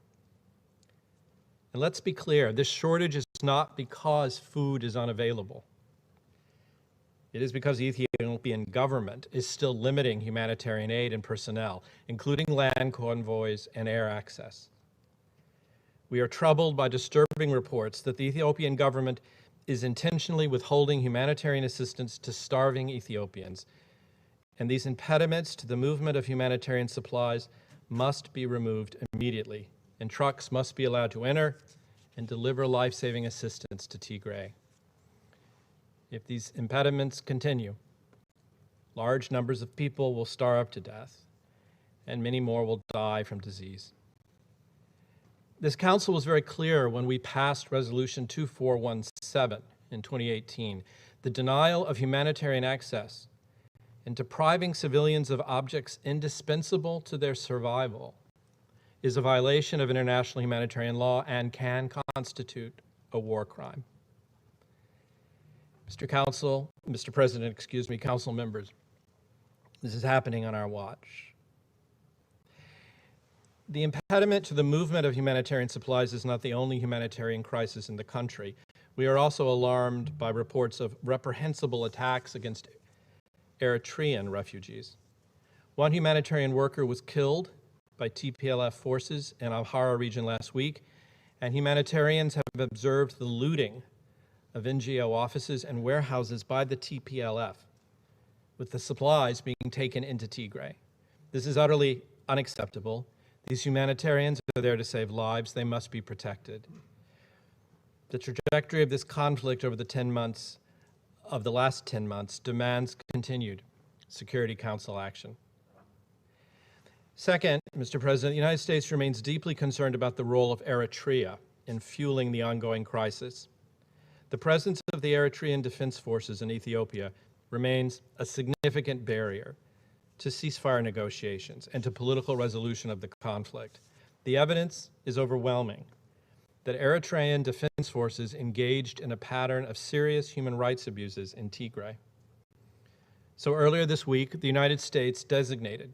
And let's be clear, this shortage is not because food is unavailable. It is because the Ethiopian government is still limiting humanitarian aid and personnel, including land convoys and air access. We are troubled by disturbing reports that the Ethiopian government is intentionally withholding humanitarian assistance to starving Ethiopians, and these impediments to the movement of humanitarian supplies must be removed immediately, and trucks must be allowed to enter and deliver life-saving assistance to Tigray. If these impediments continue, large numbers of people will starve to death, and many more will die from disease. This council was very clear when we passed Resolution 2417 in 2018. The denial of humanitarian access and depriving civilians of objects indispensable to their survival is a violation of international humanitarian law and can constitute a war crime. Mr. President, council members, this is happening on our watch. The impediment to the movement of humanitarian supplies is not the only humanitarian crisis in the country. We are also alarmed by reports of reprehensible attacks against Eritrean refugees. One humanitarian worker was killed by TPLF forces in Amhara region last week, and humanitarians have observed the looting of NGO offices and warehouses by the TPLF, with the supplies being taken into Tigray. This is utterly unacceptable. These humanitarians are there to save lives. They must be protected. The trajectory of this conflict over the last 10 months demands continued Security Council action. Second, Mr. President, the United States remains deeply concerned about the role of Eritrea in fueling the ongoing crisis. The presence of the Eritrean Defense Forces in Ethiopia remains a significant barrier to ceasefire negotiations and to political resolution of the conflict. The evidence is overwhelming that Eritrean Defense Forces engaged in a pattern of serious human rights abuses in Tigray. So earlier this week, the United States designated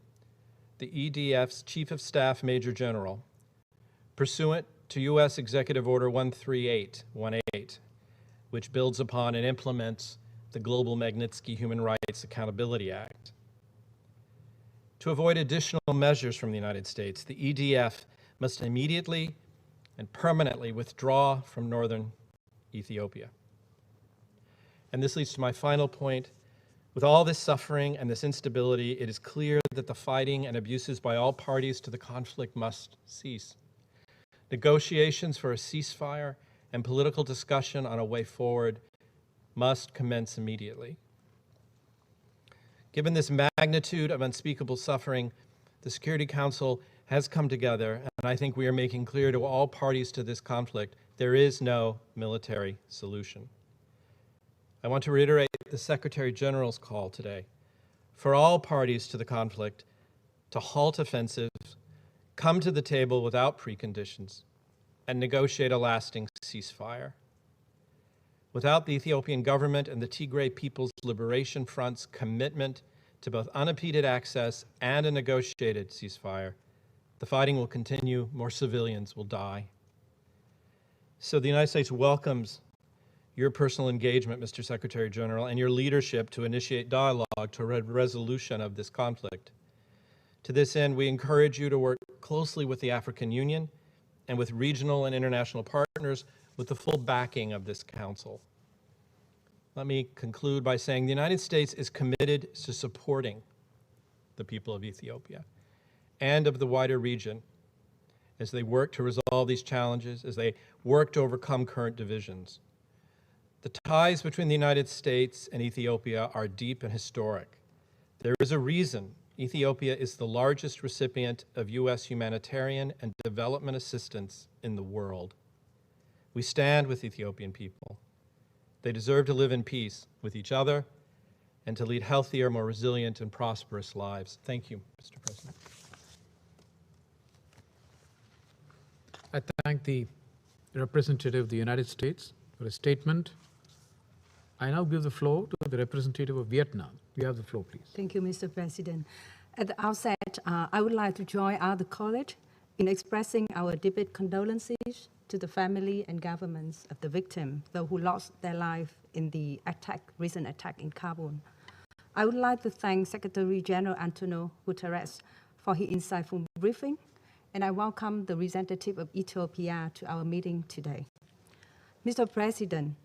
the EDF's Chief of Staff Major General, pursuant to U.S. Executive Order 13818, which builds upon and implements the Global Magnitsky Human Rights Accountability Act. To avoid additional measures from the United States, the EDF must immediately and permanently withdraw from northern Ethiopia. And this leads to my final point. With all this suffering and this instability, it is clear that the fighting and abuses by all parties to the conflict must cease. Negotiations for a ceasefire and political discussion on a way forward must commence immediately. Given this magnitude of unspeakable suffering, the Security Council has come together, and I think we are making clear to all parties to this conflict, there is no military solution. I want to reiterate the Secretary General's call today for all parties to the conflict to halt offensives, come to the table without preconditions, and negotiate a lasting ceasefire. Without the Ethiopian government and the Tigray People's Liberation Front's commitment to both unimpeded access and a negotiated ceasefire, the fighting will continue, more civilians will die. So the United States welcomes your personal engagement, Mr. Secretary General, and your leadership to initiate dialogue to a resolution of this conflict. To this end, we encourage you to work closely with the African Union and with regional and international partners with the full backing of this council. Let me conclude by saying the United States is committed to supporting the people of Ethiopia and of the wider region as they work to resolve these challenges, as they work to overcome current divisions. The ties between the United States and Ethiopia are deep and historic. There is a reason Ethiopia is the largest recipient of U.S. humanitarian and development assistance in the world. We stand with Ethiopian people. They deserve to live in peace with each other and to lead healthier, more resilient, and prosperous lives. Thank you, Mr. President. I thank the representative of the United States for a statement. I now give the floor to the representative of Vietnam. You have the floor, please. Thank you, Mr. President. At the outset, I would like to join other colleagues in expressing our deepest condolences to the family and governments of the victim, those who lost their life in the recent attack in Kabul. I would like to thank Secretary General Antonio Guterres for his insightful briefing, and I welcome the representative of Ethiopia to our meeting today. Mr. President,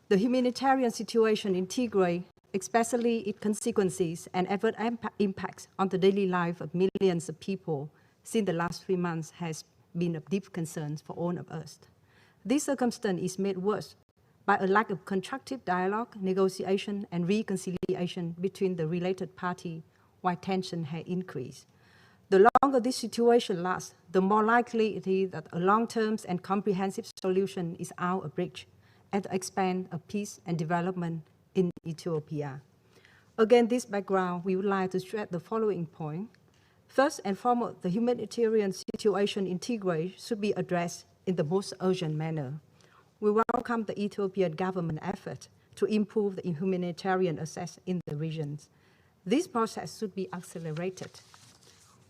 the humanitarian situation in Tigray, especially its consequences and adverse impacts on the daily life of millions of people since the last 3 months, has been of deep concern for all of us. This circumstance is made worse by a lack of constructive dialogue, negotiation, and reconciliation between the related parties, while tension has increased. The longer this situation lasts, the more likely it is that a long-term and comprehensive solution is out of reach at the expense of peace and development in Ethiopia. Against this background, we would like to stress the following point. First and foremost, the humanitarian situation in Tigray should be addressed in the most urgent manner. We welcome the Ethiopian government effort to improve the humanitarian access in the regions. This process should be accelerated.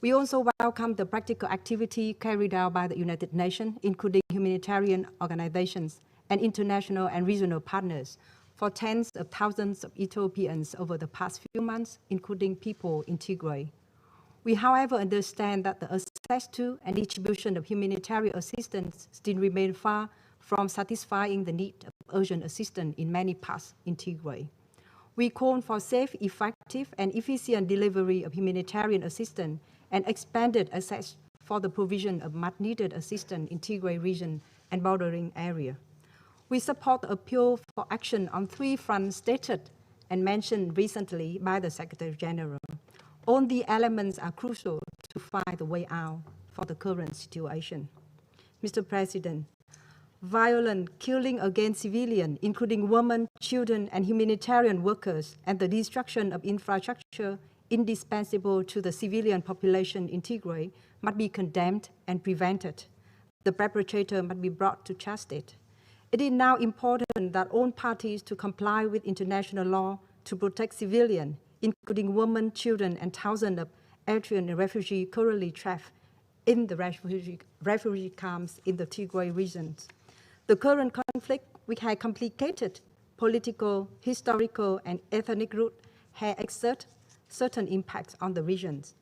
We also welcome the practical activity carried out by the United Nations, including humanitarian organizations and international and regional partners, for tens of thousands of Ethiopians over the past few months, including people in Tigray. We, however, understand that the access to and distribution of humanitarian assistance still remain far from satisfying the need of urgent assistance in many parts in Tigray. We call for safe, effective, and efficient delivery of humanitarian assistance and expanded access for the provision of much-needed assistance in Tigray region and bordering area. We support the appeal for action on 3 fronts stated and mentioned recently by the Secretary General. All the elements are crucial to find a way out for the current situation. Mr. President, violent killing against civilians, including women, children, and humanitarian workers, and the destruction of infrastructure indispensable to the civilian population in Tigray must be condemned and prevented. The perpetrator must be brought to justice. It is now important that all parties to comply with international law to protect civilians, including women, children, and thousands of Eritrean refugees currently trapped in the refugee camps in the Tigray regions. The current conflict, which has complicated political, historical, and ethnic roots, has exerted certain impacts on the regions.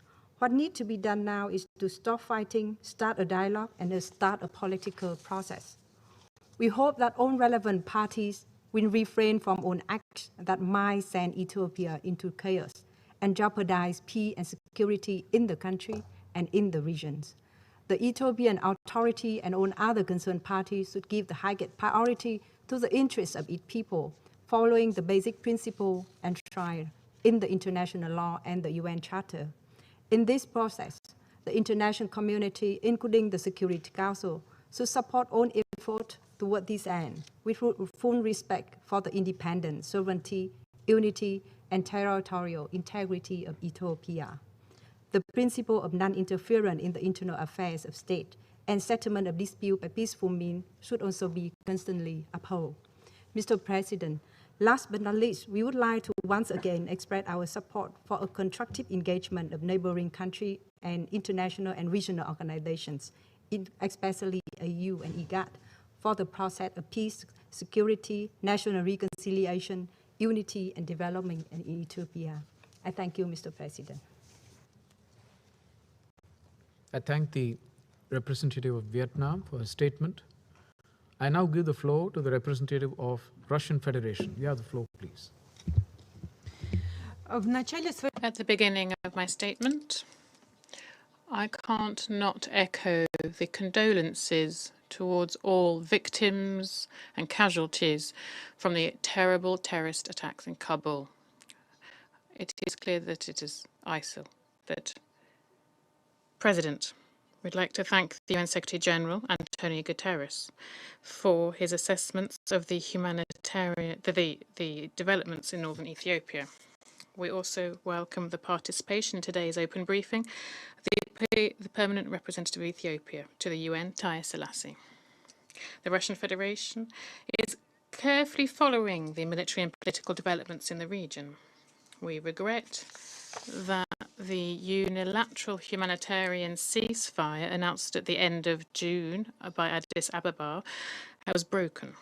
What needs to be done now is to stop fighting, start a dialogue, and start a political process. We hope that all relevant parties will refrain from all acts that might send Ethiopia into chaos and jeopardize peace and security in the country and in the regions. The Ethiopian authority and all other concerned parties should give the highest priority to the interests of its people, following the basic principle enshrined in the international law and the UN Charter. In this process, the international community, including the Security Council, should support all efforts toward this end, with full respect for the independence, sovereignty, unity, and territorial integrity of Ethiopia. The principle of non-interference in the internal affairs of state and settlement of dispute by peaceful means should also be constantly upheld. Mr. President, last but not least, we would like to once again express our support for a constructive engagement of neighboring countries and international and regional organizations, especially EU and IGAD, for the process of peace, security, national reconciliation, unity, and development in Ethiopia. I thank you, Mr. President. I thank the representative of Vietnam for his statement. I now give the floor to the representative of Russian Federation. You have the floor, please. At the beginning of my statement, I can't not echo the condolences towards all victims and casualties from the terrible terrorist attacks in Kabul. It is clear that it is ISIL that President, we'd like to thank the UN Secretary General, Antonio Guterres, for his assessments of the the developments in northern Ethiopia. We also welcome the participation in today's open briefing of the Permanent Representative of Ethiopia to the UN, Taye Selassie. The Russian Federation is carefully following the military and political developments in the region. We regret that the unilateral humanitarian ceasefire announced at the end of June by Addis Ababa was broken.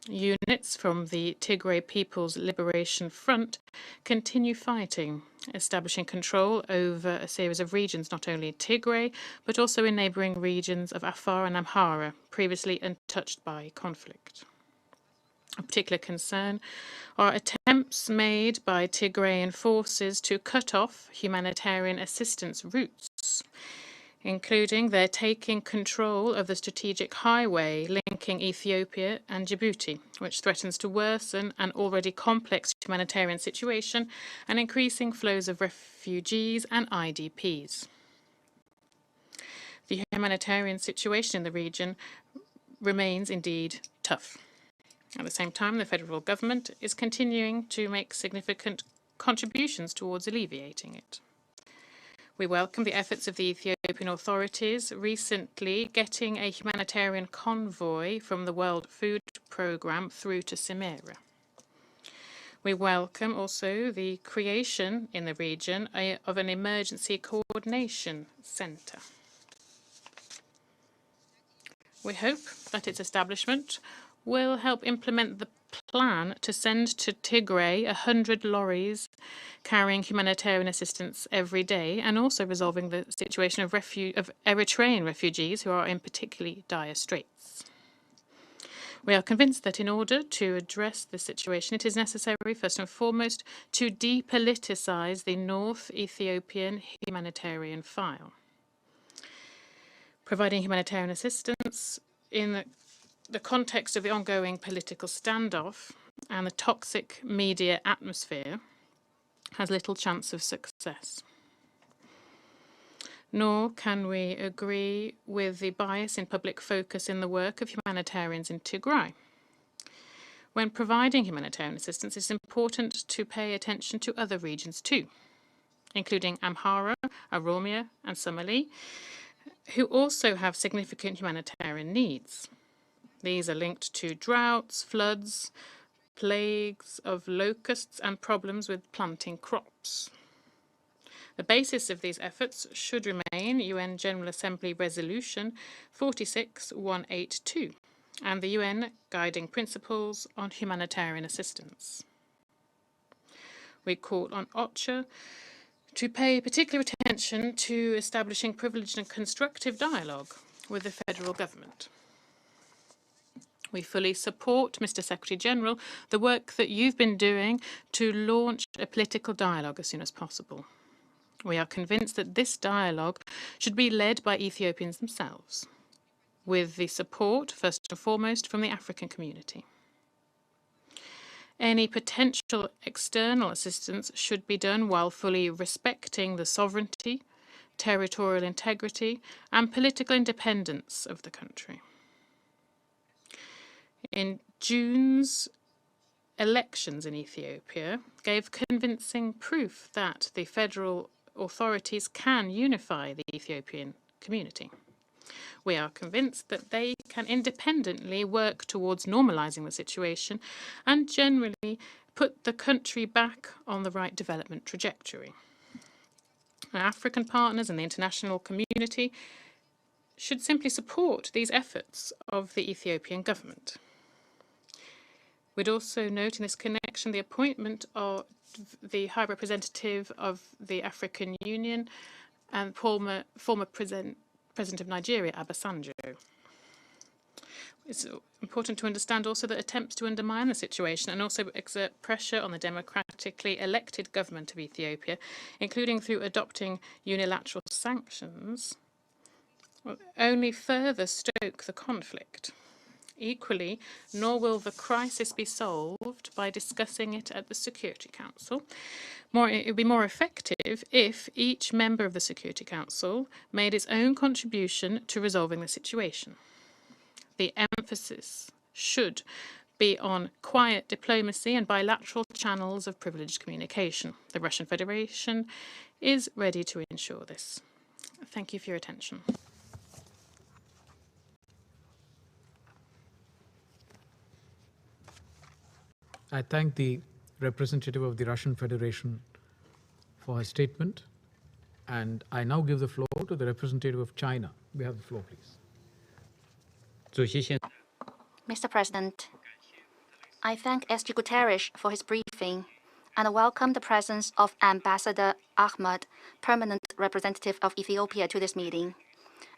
Units from the Tigray People's Liberation Front continue fighting, establishing control over a series of regions, not only in Tigray, but also in neighbouring regions of Afar and Amhara, previously untouched by conflict. Of particular concern are attempts made by Tigrayan forces to cut off humanitarian assistance routes, including their taking control of the strategic highway linking Ethiopia and Djibouti, which threatens to worsen an already complex humanitarian situation and increasing flows of refugees and IDPs. The humanitarian situation in the region remains indeed tough. At the same time, the federal government is continuing to make significant contributions towards alleviating it. We welcome the efforts of the Ethiopian authorities recently getting a humanitarian convoy from the World Food Programme through to Semera. We welcome also the creation in the region of an emergency coordination centre. We hope that its establishment will help implement the plan to send to Tigray 100 lorries carrying humanitarian assistance every day, and also resolving the situation of Eritrean refugees who are in particularly dire straits. We are convinced that in order to address this situation, it is necessary, first and foremost, to depoliticize the North Ethiopian humanitarian file. Providing humanitarian assistance in the context of the ongoing political standoff and the toxic media atmosphere has little chance of success. Nor can we agree with the bias in public focus in the work of humanitarians in Tigray. When providing humanitarian assistance, it's important to pay attention to other regions too, including Amhara, Oromia, and Somali, who also have significant humanitarian needs. These are linked to droughts, floods, plagues of locusts, and problems with planting crops. The basis of these efforts should remain UN General Assembly Resolution 46182 and the UN Guiding Principles on Humanitarian Assistance. We call on OCHA to pay particular attention to establishing privileged and constructive dialogue with the federal government. We fully support, Mr. Secretary General, the work that you've been doing to launch a political dialogue as soon as possible. We are convinced that this dialogue should be led by Ethiopians themselves, with the support, first and foremost, from the African community. Any potential external assistance should be done while fully respecting the sovereignty, territorial integrity, and political independence of the country. In June's elections in Ethiopia gave convincing proof that the federal authorities can unify the Ethiopian community. We are convinced that they can independently work towards normalizing the situation and generally put the country back on the right development trajectory. Our African partners and the international community should simply support these efforts of the Ethiopian government. We'd also note in this connection the appointment of the High Representative of the African Union and former President of Nigeria, Obasanjo. It's important to understand also that attempts to undermine the situation and also exert pressure on the democratically elected government of Ethiopia, including through adopting unilateral sanctions, will only further stoke the conflict. Equally, nor will the crisis be solved by discussing it at the Security Council. It would be more effective if each member of the Security Council made its own contribution to resolving the situation. The emphasis should be on quiet diplomacy and bilateral channels of privileged communication. The Russian Federation is ready to ensure this. Thank you for your attention. I thank the representative of the Russian Federation for her statement, and I now give the floor to the representative of China. We have the floor, please. Mr. President, I thank SG Guterres for his briefing and welcome the presence of Ambassador Ahmed, permanent representative of Ethiopia, to this meeting.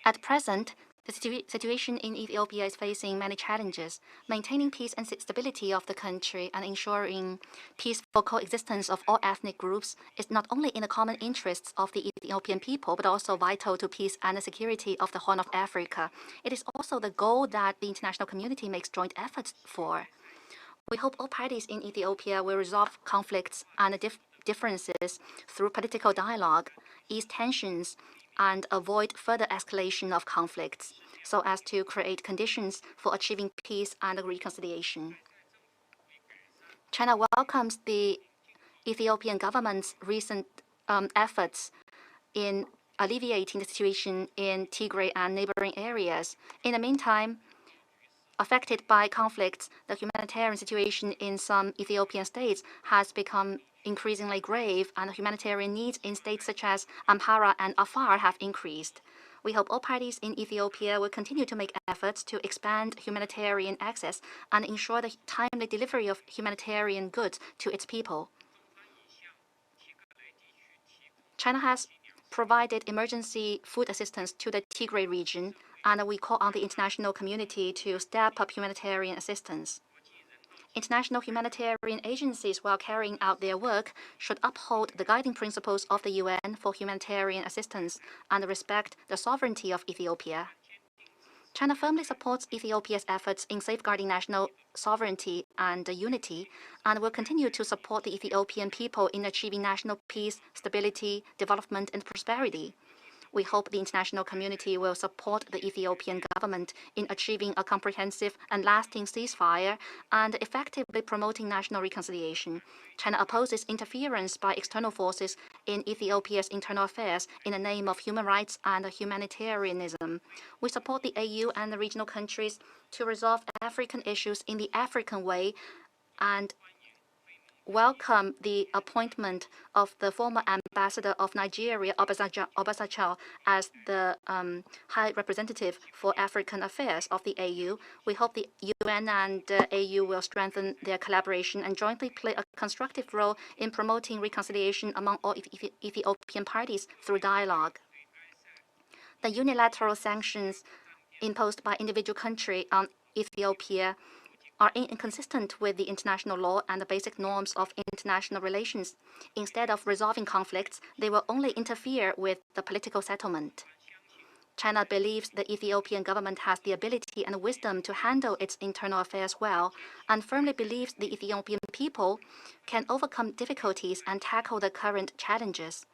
At present, the situation in Ethiopia is facing many challenges. Maintaining peace and stability of the country and ensuring peaceful coexistence of all ethnic groups is not only in the common interests of the Ethiopian people, but also vital to peace and the security of the Horn of Africa. It is also the goal that the international community makes joint efforts for. We hope all parties in Ethiopia will resolve conflicts and differences through political dialogue, ease tensions, and avoid further escalation of conflicts, so as to create conditions for achieving peace and reconciliation. China welcomes the Ethiopian government's recent efforts in alleviating the situation in Tigray and neighboring areas. In the meantime, affected by conflicts, the humanitarian situation in some Ethiopian states has become increasingly grave, and humanitarian needs in states such as Amhara and Afar have increased. We hope all parties in Ethiopia will continue to make efforts to expand humanitarian access and ensure the timely delivery of humanitarian goods to its people. China has provided emergency food assistance to the Tigray region, and we call on the international community to step up humanitarian assistance. International humanitarian agencies, while carrying out their work, should uphold the guiding principles of the UN for humanitarian assistance and respect the sovereignty of Ethiopia. China firmly supports Ethiopia's efforts in safeguarding national sovereignty and unity, and will continue to support the Ethiopian people in achieving national peace, stability, development, and prosperity. We hope the international community will support the Ethiopian government in achieving a comprehensive and lasting ceasefire and effectively promoting national reconciliation. China opposes interference by external forces in Ethiopia's internal affairs in the name of human rights and humanitarianism. We support the AU and the regional countries to resolve African issues in the African way and welcome the appointment of the former Ambassador of Nigeria, Obasanjo, as the High Representative for African Affairs of the AU. We hope the UN and AU will strengthen their collaboration and jointly play a constructive role in promoting reconciliation among all Ethiopian parties through dialogue. The unilateral sanctions imposed by individual country on Ethiopia are inconsistent with the international law and the basic norms of international relations. Instead of resolving conflicts, they will only interfere with the political settlement. China believes the Ethiopian government has the ability and wisdom to handle its internal affairs well, and firmly believes the Ethiopian people can overcome difficulties and tackle the current challenges.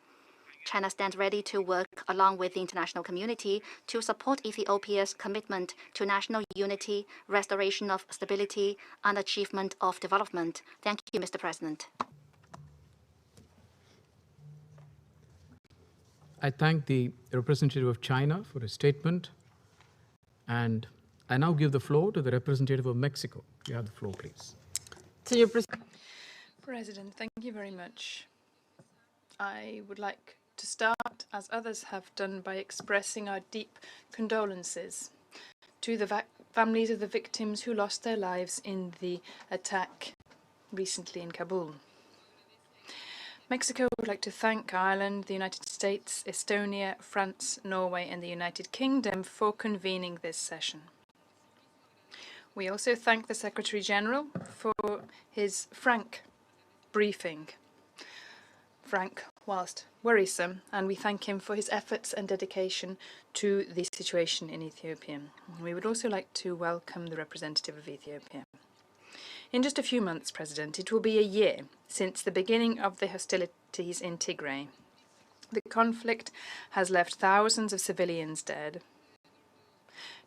China stands ready to work along with the international community to support Ethiopia's commitment to national unity, restoration of stability, and achievement of development. Thank you, Mr. President. I thank the representative of China for his statement, and I now give the floor to the representative of Mexico. You have the floor, please. President, thank you very much. I would like to start, as others have done, by expressing our deep condolences to the families of the victims who lost their lives in the attack recently in Kabul. Mexico would like to thank Ireland, the United States, Estonia, France, Norway, and the United Kingdom for convening this session. We also thank the Secretary General for his frank briefing. Frank, whilst worrisome, and we thank him for his efforts and dedication to the situation in Ethiopia. We would also like to welcome the representative of Ethiopia. In just a few months, President, it will be a year since the beginning of the hostilities in Tigray. The conflict has left thousands of civilians dead,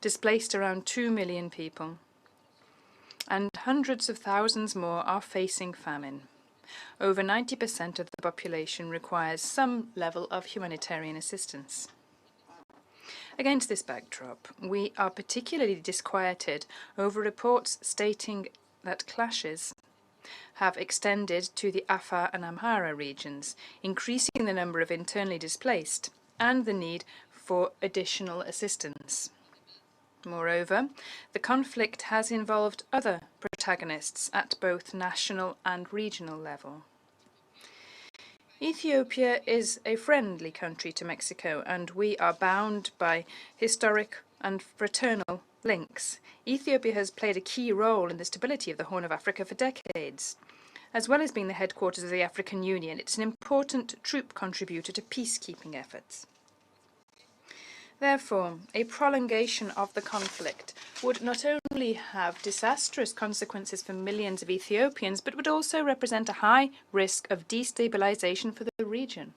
displaced around 2 million people, and hundreds of thousands more are facing famine. Over 90% of the population requires some level of humanitarian assistance. Against this backdrop, we are particularly disquieted over reports stating that clashes have extended to the Afar and Amhara regions, increasing the number of internally displaced and the need for additional assistance. Moreover, the conflict has involved other protagonists at both national and regional level. Ethiopia is a friendly country to Mexico, and we are bound by historic and fraternal links. Ethiopia has played a key role in the stability of the Horn of Africa for decades. As well as being the headquarters of the African Union, it's an important troop contributor to peacekeeping efforts. Therefore, a prolongation of the conflict would not only have disastrous consequences for millions of Ethiopians, but would also represent a high risk of destabilization for the region.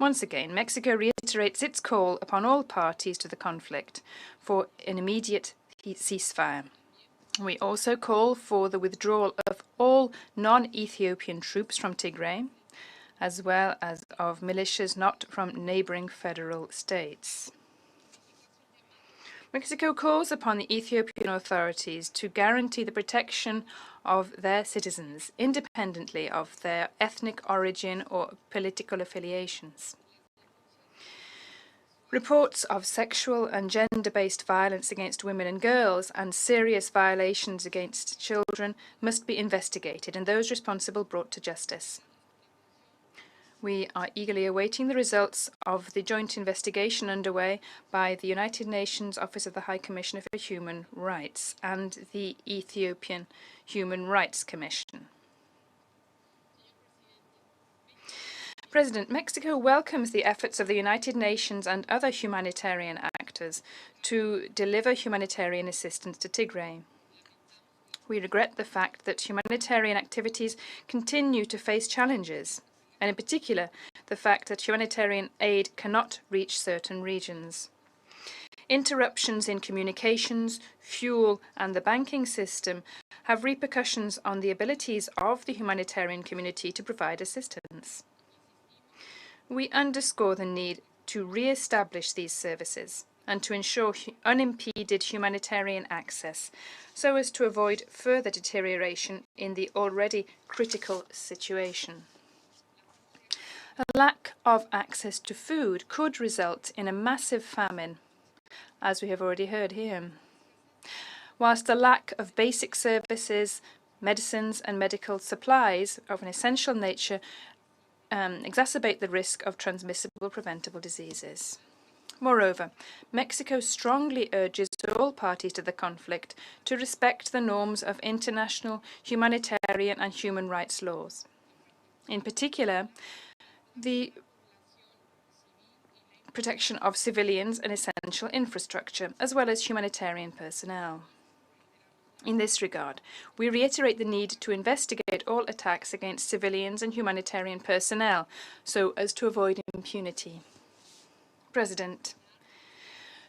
Once again, Mexico reiterates its call upon all parties to the conflict for an immediate ceasefire. We also call for the withdrawal of all non-Ethiopian troops from Tigray, as well as of militias not from neighboring federal states. Mexico calls upon the Ethiopian authorities to guarantee the protection of their citizens, independently of their ethnic origin or political affiliations. Reports of sexual and gender-based violence against women and girls and serious violations against children must be investigated and those responsible brought to justice. We are eagerly awaiting the results of the joint investigation underway by the United Nations Office of the High Commissioner for Human Rights and the Ethiopian Human Rights Commission. President, Mexico welcomes the efforts of the United Nations and other humanitarian actors to deliver humanitarian assistance to Tigray. We regret the fact that humanitarian activities continue to face challenges, and in particular, the fact that humanitarian aid cannot reach certain regions. Interruptions in communications, fuel, and the banking system have repercussions on the abilities of the humanitarian community to provide assistance. We underscore the need to re-establish these services and to ensure unimpeded humanitarian access so as to avoid further deterioration in the already critical situation. A lack of access to food could result in a massive famine, as we have already heard here. Whilst the lack of basic services, medicines and medical supplies of an essential nature exacerbate the risk of transmissible preventable diseases. Moreover, Mexico strongly urges all parties to the conflict to respect the norms of international humanitarian and human rights laws. In particular, the protection of civilians and essential infrastructure, as well as humanitarian personnel. In this regard, we reiterate the need to investigate all attacks against civilians and humanitarian personnel so as to avoid impunity. President,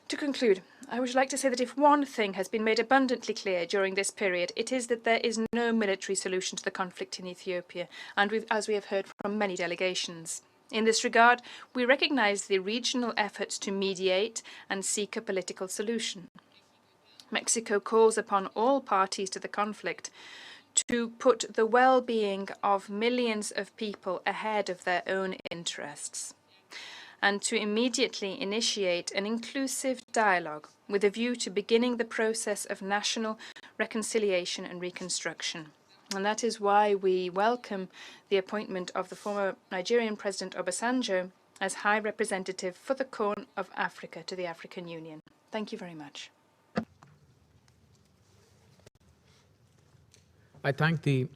to conclude, I would like to say that if one thing has been made abundantly clear during this period, it is that there is no military solution to the conflict in Ethiopia, and as we have heard from many delegations. In this regard, we recognise the regional efforts to mediate and seek a political solution. Mexico calls upon all parties to the conflict to put the well-being of millions of people ahead of their own interests, and to immediately initiate an inclusive dialogue with a view to beginning the process of national reconciliation and reconstruction. And that is why we welcome the appointment of the former Nigerian President Obasanjo as High Representative for the Corn of Africa to the African Union. Thank you very much. I thank the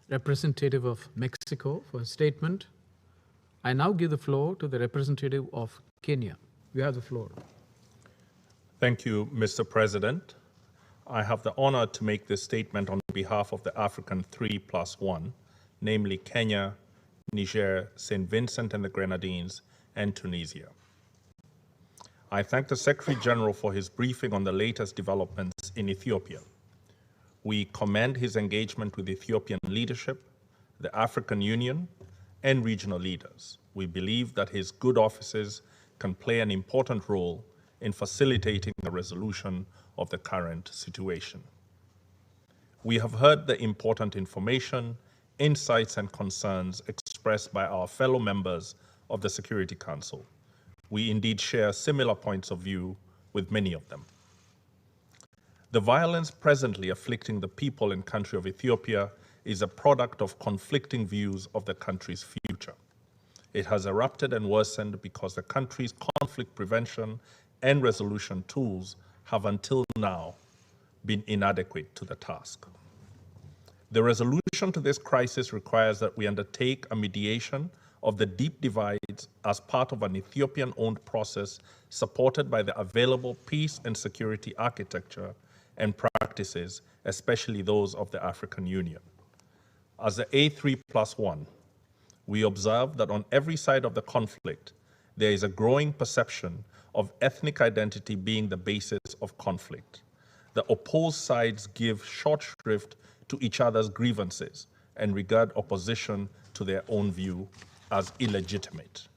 representative of Mexico for his statement. I now give the floor to the representative of Kenya. You have the floor. Thank you, Mr. President. I have the honor to make this statement on behalf of the African 3+1, namely Kenya, Niger, St. Vincent and the Grenadines, and Tunisia. I thank the Secretary General for his briefing on the latest developments in Ethiopia. We commend his engagement with Ethiopian leadership, the African Union, and regional leaders. We believe that his good offices can play an important role in facilitating the resolution of the current situation. We have heard the important information, insights, and concerns expressed by our fellow members of the Security Council. We indeed share similar points of view with many of them. The violence presently afflicting the people and country of Ethiopia is a product of conflicting views of the country's future. It has erupted and worsened because the country's conflict prevention and resolution tools have until now been inadequate to the task. The resolution to this crisis requires that we undertake a mediation of the deep divides as part of an Ethiopian-owned process supported by the available peace and security architecture and practices, especially those of the African Union. As the A3+1, we observe that on every side of the conflict, there is a growing perception of ethnic identity being the basis of conflict. The opposed sides give short shrift to each other's grievances and regard opposition to their own view as illegitimate.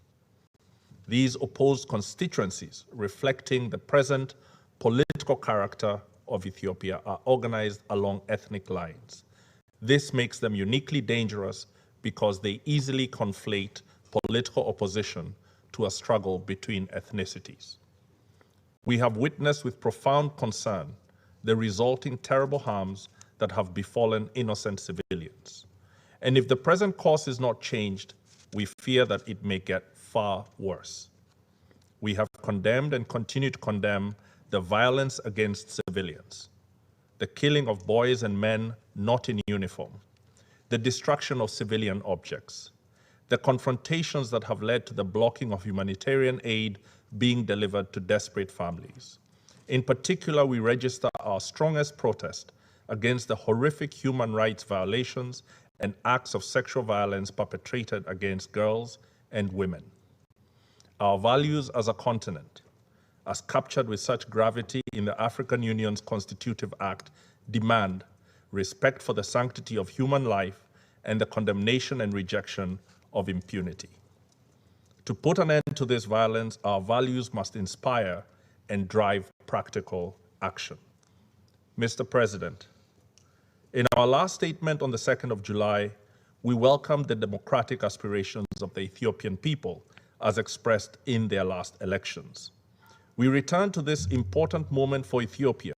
These opposed constituencies, reflecting the present political character of Ethiopia, are organized along ethnic lines. This makes them uniquely dangerous because they easily conflate political opposition to a struggle between ethnicities. We have witnessed with profound concern the resulting terrible harms that have befallen innocent civilians. And if the present course is not changed, we fear that it may get far worse. We have condemned and continue to condemn the violence against civilians, the killing of boys and men not in uniform, the destruction of civilian objects, the confrontations that have led to the blocking of humanitarian aid being delivered to desperate families. In particular, we register our strongest protest against the horrific human rights violations and acts of sexual violence perpetrated against girls and women. Our values as a continent, as captured with such gravity in the African Union's Constitutive Act, demand respect for the sanctity of human life and the condemnation and rejection of impunity. To put an end to this violence, our values must inspire and drive practical action. Mr. President, in our last statement on the 2nd of July, we welcome the democratic aspirations of the Ethiopian people as expressed in their last elections. We return to this important moment for Ethiopia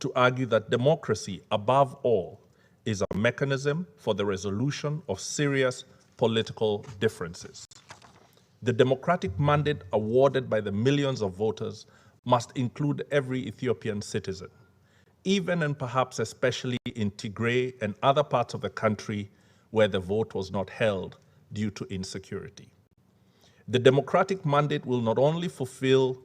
to argue that democracy, above all, is a mechanism for the resolution of serious political differences. The democratic mandate awarded by the millions of voters must include every Ethiopian citizen, even and perhaps especially in Tigray and other parts of the country where the vote was not held due to insecurity. The democratic mandate will only fulfill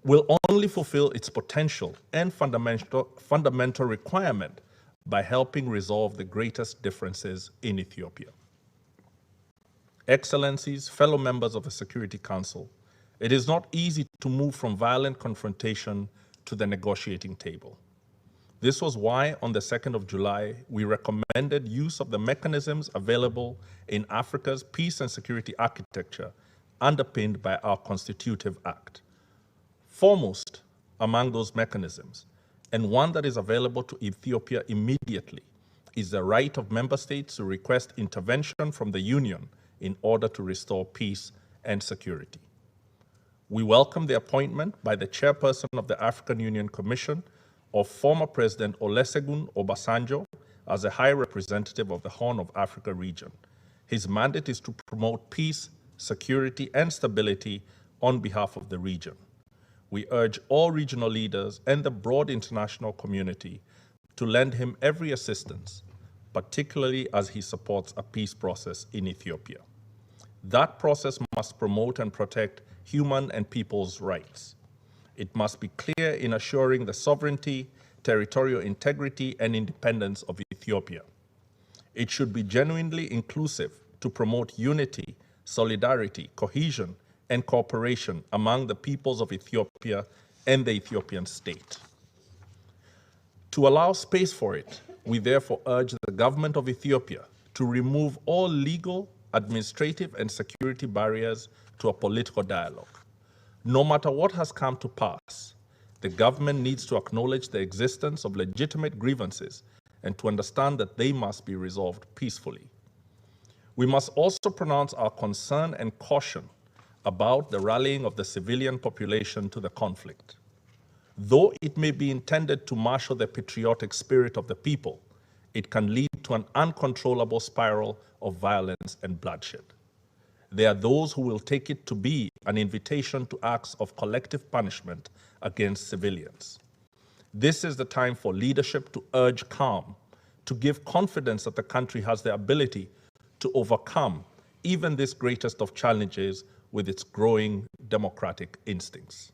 its potential and fundamental requirement by helping resolve the greatest differences in Ethiopia. Excellencies, fellow members of the Security Council, it is not easy to move from violent confrontation to the negotiating table. This was why on the 2nd of July, we recommended use of the mechanisms available in Africa's peace and security architecture underpinned by our Constitutive Act. Foremost among those mechanisms, and one that is available to Ethiopia immediately, is the right of member states to request intervention from the Union in order to restore peace and security. We welcome the appointment by the chairperson of the African Union Commission of former President Olusegun Obasanjo as the High Representative of the Horn of Africa region. His mandate is to promote peace, security, and stability on behalf of the region. We urge all regional leaders and the broad international community to lend him every assistance, particularly as he supports a peace process in Ethiopia. That process must promote and protect human and people's rights. It must be clear in assuring the sovereignty, territorial integrity, and independence of Ethiopia. It should be genuinely inclusive to promote unity, solidarity, cohesion, and cooperation among the peoples of Ethiopia and the Ethiopian state. To allow space for it, we therefore urge the government of Ethiopia to remove all legal, administrative, and security barriers to a political dialogue. No matter what has come to pass, the government needs to acknowledge the existence of legitimate grievances and to understand that they must be resolved peacefully. We must also pronounce our concern and caution about the rallying of the civilian population to the conflict. Though it may be intended to marshal the patriotic spirit of the people, it can lead to an uncontrollable spiral of violence and bloodshed. There are those who will take it to be an invitation to acts of collective punishment against civilians. This is the time for leadership to urge calm, to give confidence that the country has the ability to overcome even this greatest of challenges with its growing democratic instincts.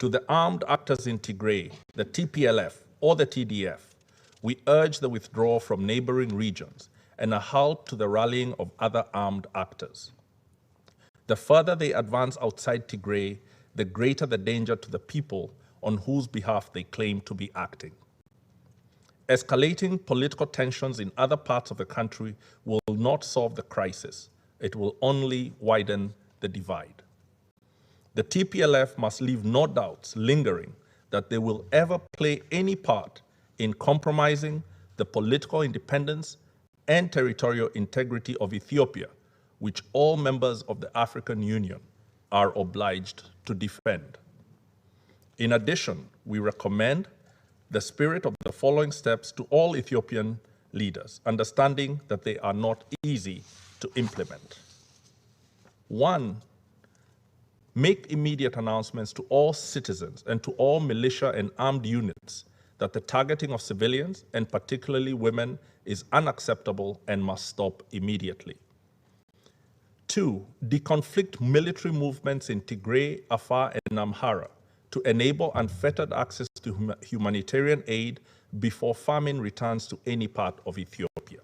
To the armed actors in Tigray, the TPLF or the TDF, we urge the withdrawal from neighboring regions and a halt to the rallying of other armed actors. The further they advance outside Tigray, the greater the danger to the people on whose behalf they claim to be acting. Escalating political tensions in other parts of the country will not solve the crisis. It will only widen the divide. The TPLF must leave no doubts lingering that they will ever play any part in compromising the political independence and territorial integrity of Ethiopia, which all members of the African Union are obliged to defend. In addition, we recommend the spirit of the following steps to all Ethiopian leaders, understanding that they are not easy to implement. 1, make immediate announcements to all citizens and to all militia and armed units that the targeting of civilians, and particularly women, is unacceptable and must stop immediately. 2, deconflict military movements in Tigray, Afar, and Amhara to enable unfettered access to humanitarian aid before famine returns to any part of Ethiopia.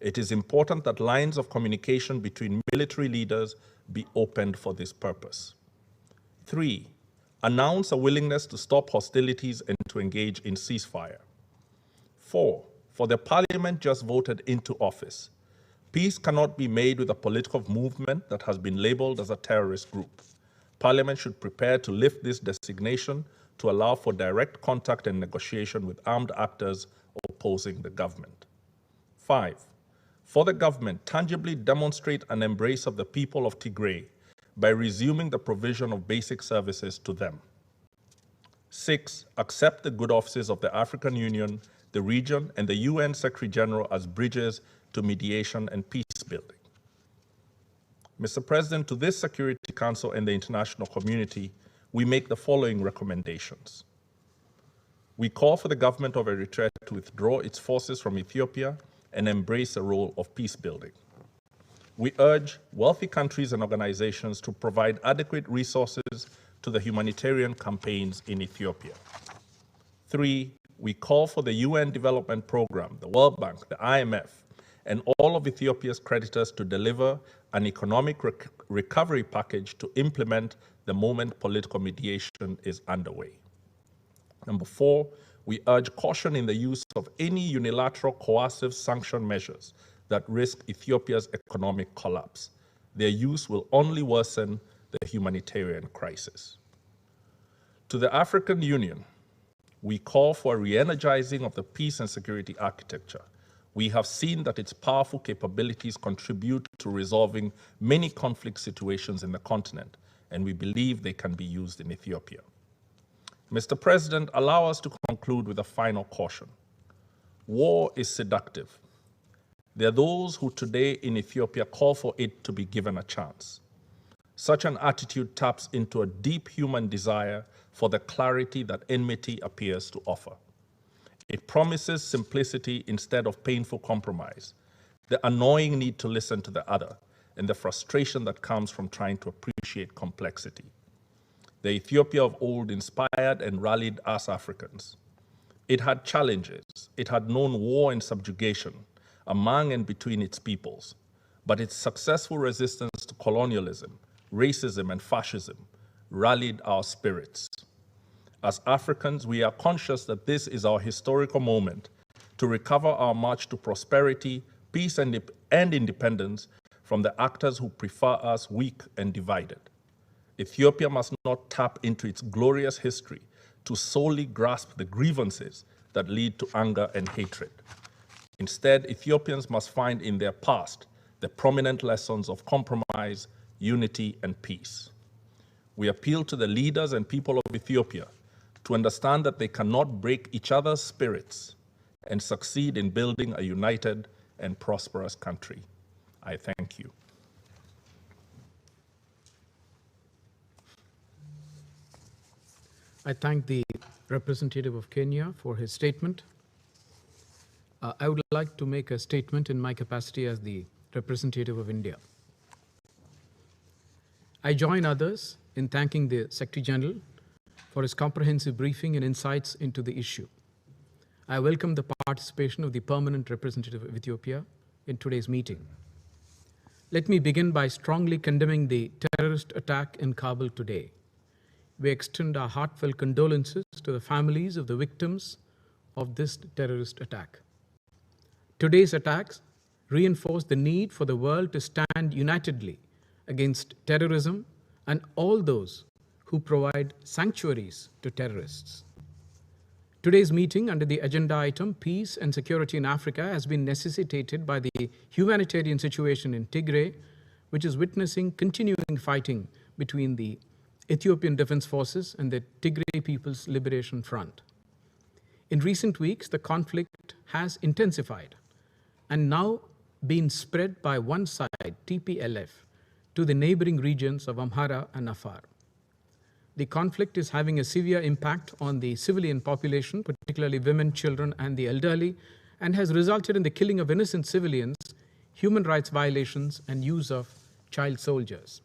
It is important that lines of communication between military leaders be opened for this purpose. 3, announce a willingness to stop hostilities and to engage in ceasefire. 4, for the parliament just voted into office, peace cannot be made with a political movement that has been labeled as a terrorist group. Parliament should prepare to lift this designation to allow for direct contact and negotiation with armed actors opposing the government. 5, for the government tangibly demonstrate an embrace of the people of Tigray by resuming the provision of basic services to them. 6, accept the good offices of the African Union, the region, and the UN Secretary General as bridges to mediation and peace building. Mr. President, to this Security Council and the international community, we make the following recommendations. We call for the government of Eritrea to withdraw its forces from Ethiopia and embrace a role of peace building. We urge wealthy countries and organizations to provide adequate resources to the humanitarian campaigns in Ethiopia. 3, we call for the UN Development Program, the World Bank, the IMF, and all of Ethiopia's creditors to deliver an economic recovery package to implement the moment political mediation is underway. Number 4, we urge caution in the use of any unilateral coercive sanction measures that risk Ethiopia's economic collapse. Their use will only worsen the humanitarian crisis. To the African Union, we call for a re-energizing of the peace and security architecture. We have seen that its powerful capabilities contribute to resolving many conflict situations in the continent, and we believe they can be used in Ethiopia. Mr. President, allow us to conclude with a final caution. War is seductive. There are those who today in Ethiopia call for it to be given a chance. Such an attitude taps into a deep human desire for the clarity that enmity appears to offer. It promises simplicity instead of painful compromise, the annoying need to listen to the other, and the frustration that comes from trying to appreciate complexity. The Ethiopia of old inspired and rallied us Africans. It had challenges. It had known war and subjugation among and between its peoples, but its successful resistance to colonialism, racism, and fascism rallied our spirits. As Africans, we are conscious that this is our historical moment to recover our march to prosperity, peace, and independence from the actors who prefer us weak and divided. Ethiopia must not tap into its glorious history to solely grasp the grievances that lead to anger and hatred. Instead, Ethiopians must find in their past the prominent lessons of compromise, unity, and peace. We appeal to the leaders and people of Ethiopia to understand that they cannot break each other's spirits and succeed in building a united and prosperous country. I thank you. I thank the representative of Kenya for his statement. I would like to make a statement in my capacity as the representative of India. I join others in thanking the Secretary General for his comprehensive briefing and insights into the issue. I welcome the participation of the permanent representative of Ethiopia in today's meeting. Let me begin by strongly condemning the terrorist attack in Kabul today. We extend our heartfelt condolences to the families of the victims of this terrorist attack. Today's attacks reinforce the need for the world to stand unitedly against terrorism and all those who provide sanctuaries to terrorists. Today's meeting under the agenda item Peace and Security in Africa has been necessitated by the humanitarian situation in Tigray, which is witnessing continuing fighting between the Ethiopian Defense Forces and the Tigray People's Liberation Front. In recent weeks, the conflict has intensified and now been spread by one side, TPLF, to the neighboring regions of Amhara and Afar. The conflict is having a severe impact on the civilian population, particularly women, children, and the elderly, and has resulted in the killing of innocent civilians, human rights violations, and use of child soldiers.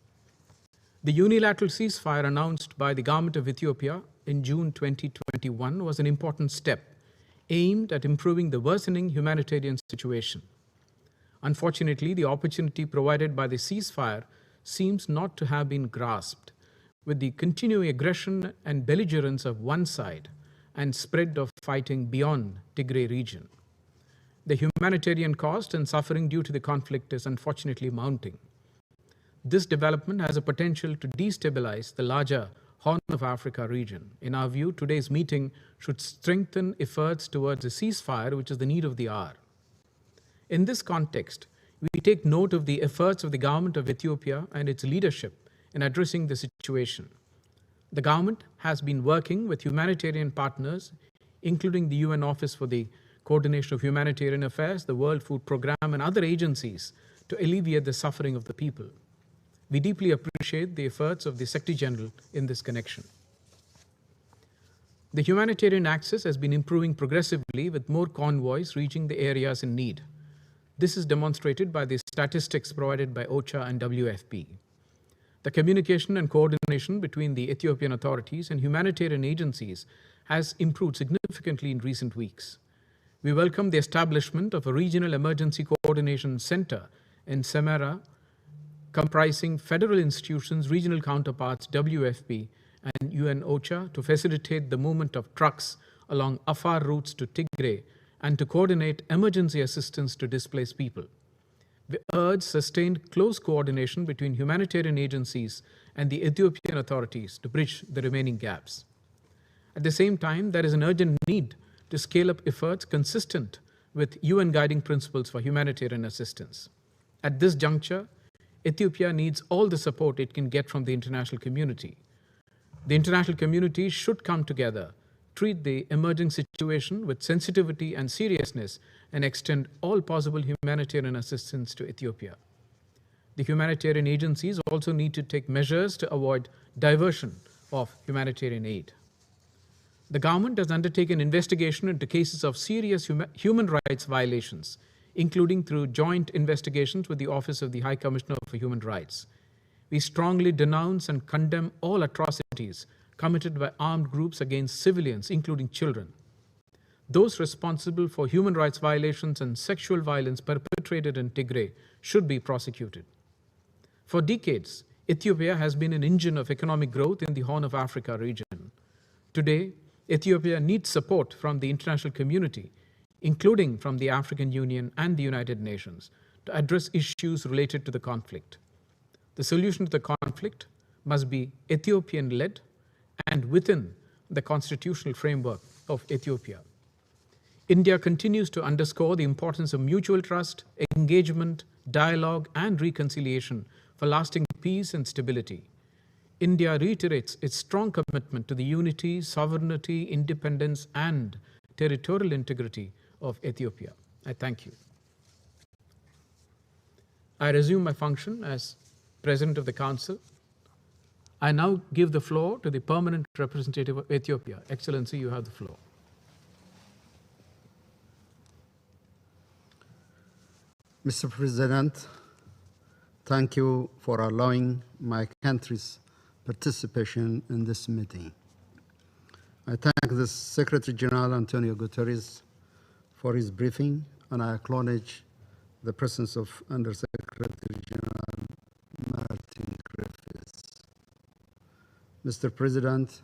The unilateral ceasefire announced by the government of Ethiopia in June 2021 was an important step aimed at improving the worsening humanitarian situation. Unfortunately, the opportunity provided by the ceasefire seems not to have been grasped, with the continuing aggression and belligerence of one side and spread of fighting beyond Tigray region. The humanitarian cost and suffering due to the conflict is unfortunately mounting. This development has a potential to destabilize the larger Horn of Africa region. In our view, today's meeting should strengthen efforts towards a ceasefire, which is the need of the hour. In this context, we take note of the efforts of the government of Ethiopia and its leadership in addressing the situation. The government has been working with humanitarian partners, including the UN Office for the Coordination of Humanitarian Affairs, the World Food Programme, and other agencies to alleviate the suffering of the people. We deeply appreciate the efforts of the Secretary General in this connection. The humanitarian access has been improving progressively with more convoys reaching the areas in need. This is demonstrated by the statistics provided by OCHA and WFP. The communication and coordination between the Ethiopian authorities and humanitarian agencies has improved significantly in recent weeks. We welcome the establishment of a regional emergency coordination center in Amhara, comprising federal institutions, regional counterparts, WFP, and UN OCHA to facilitate the movement of trucks along Afar routes to Tigray and to coordinate emergency assistance to displaced people. We urge sustained close coordination between humanitarian agencies and the Ethiopian authorities to bridge the remaining gaps. At the same time, there is an urgent need to scale up efforts consistent with UN guiding principles for humanitarian assistance. At this juncture, Ethiopia needs all the support it can get from the international community. The international community should come together, treat the emerging situation with sensitivity and seriousness, and extend all possible humanitarian assistance to Ethiopia. The humanitarian agencies also need to take measures to avoid diversion of humanitarian aid. The government has undertaken investigation into cases of serious human rights violations, including through joint investigations with the Office of the High Commissioner for Human Rights. We strongly denounce and condemn all atrocities committed by armed groups against civilians, including children. Those responsible for human rights violations and sexual violence perpetrated in Tigray should be prosecuted. For decades, Ethiopia has been an engine of economic growth in the Horn of Africa region. Today, Ethiopia needs support from the international community, including from the African Union and the United Nations, to address issues related to the conflict. The solution to the conflict must be Ethiopian-led and within the constitutional framework of Ethiopia. India continues to underscore the importance of mutual trust, engagement, dialogue, and reconciliation for lasting peace and stability. India reiterates its strong commitment to the unity, sovereignty, independence, and territorial integrity of Ethiopia. I thank you. I resume my function as President of the Council. I now give the floor to the Permanent Representative of Ethiopia. Excellency, you have the floor. Mr. President, thank you for allowing my country's participation in this meeting. I thank the Secretary General Antonio Guterres for his briefing, and I acknowledge the presence of Under-Secretary General Martin Griffiths. Mr. President,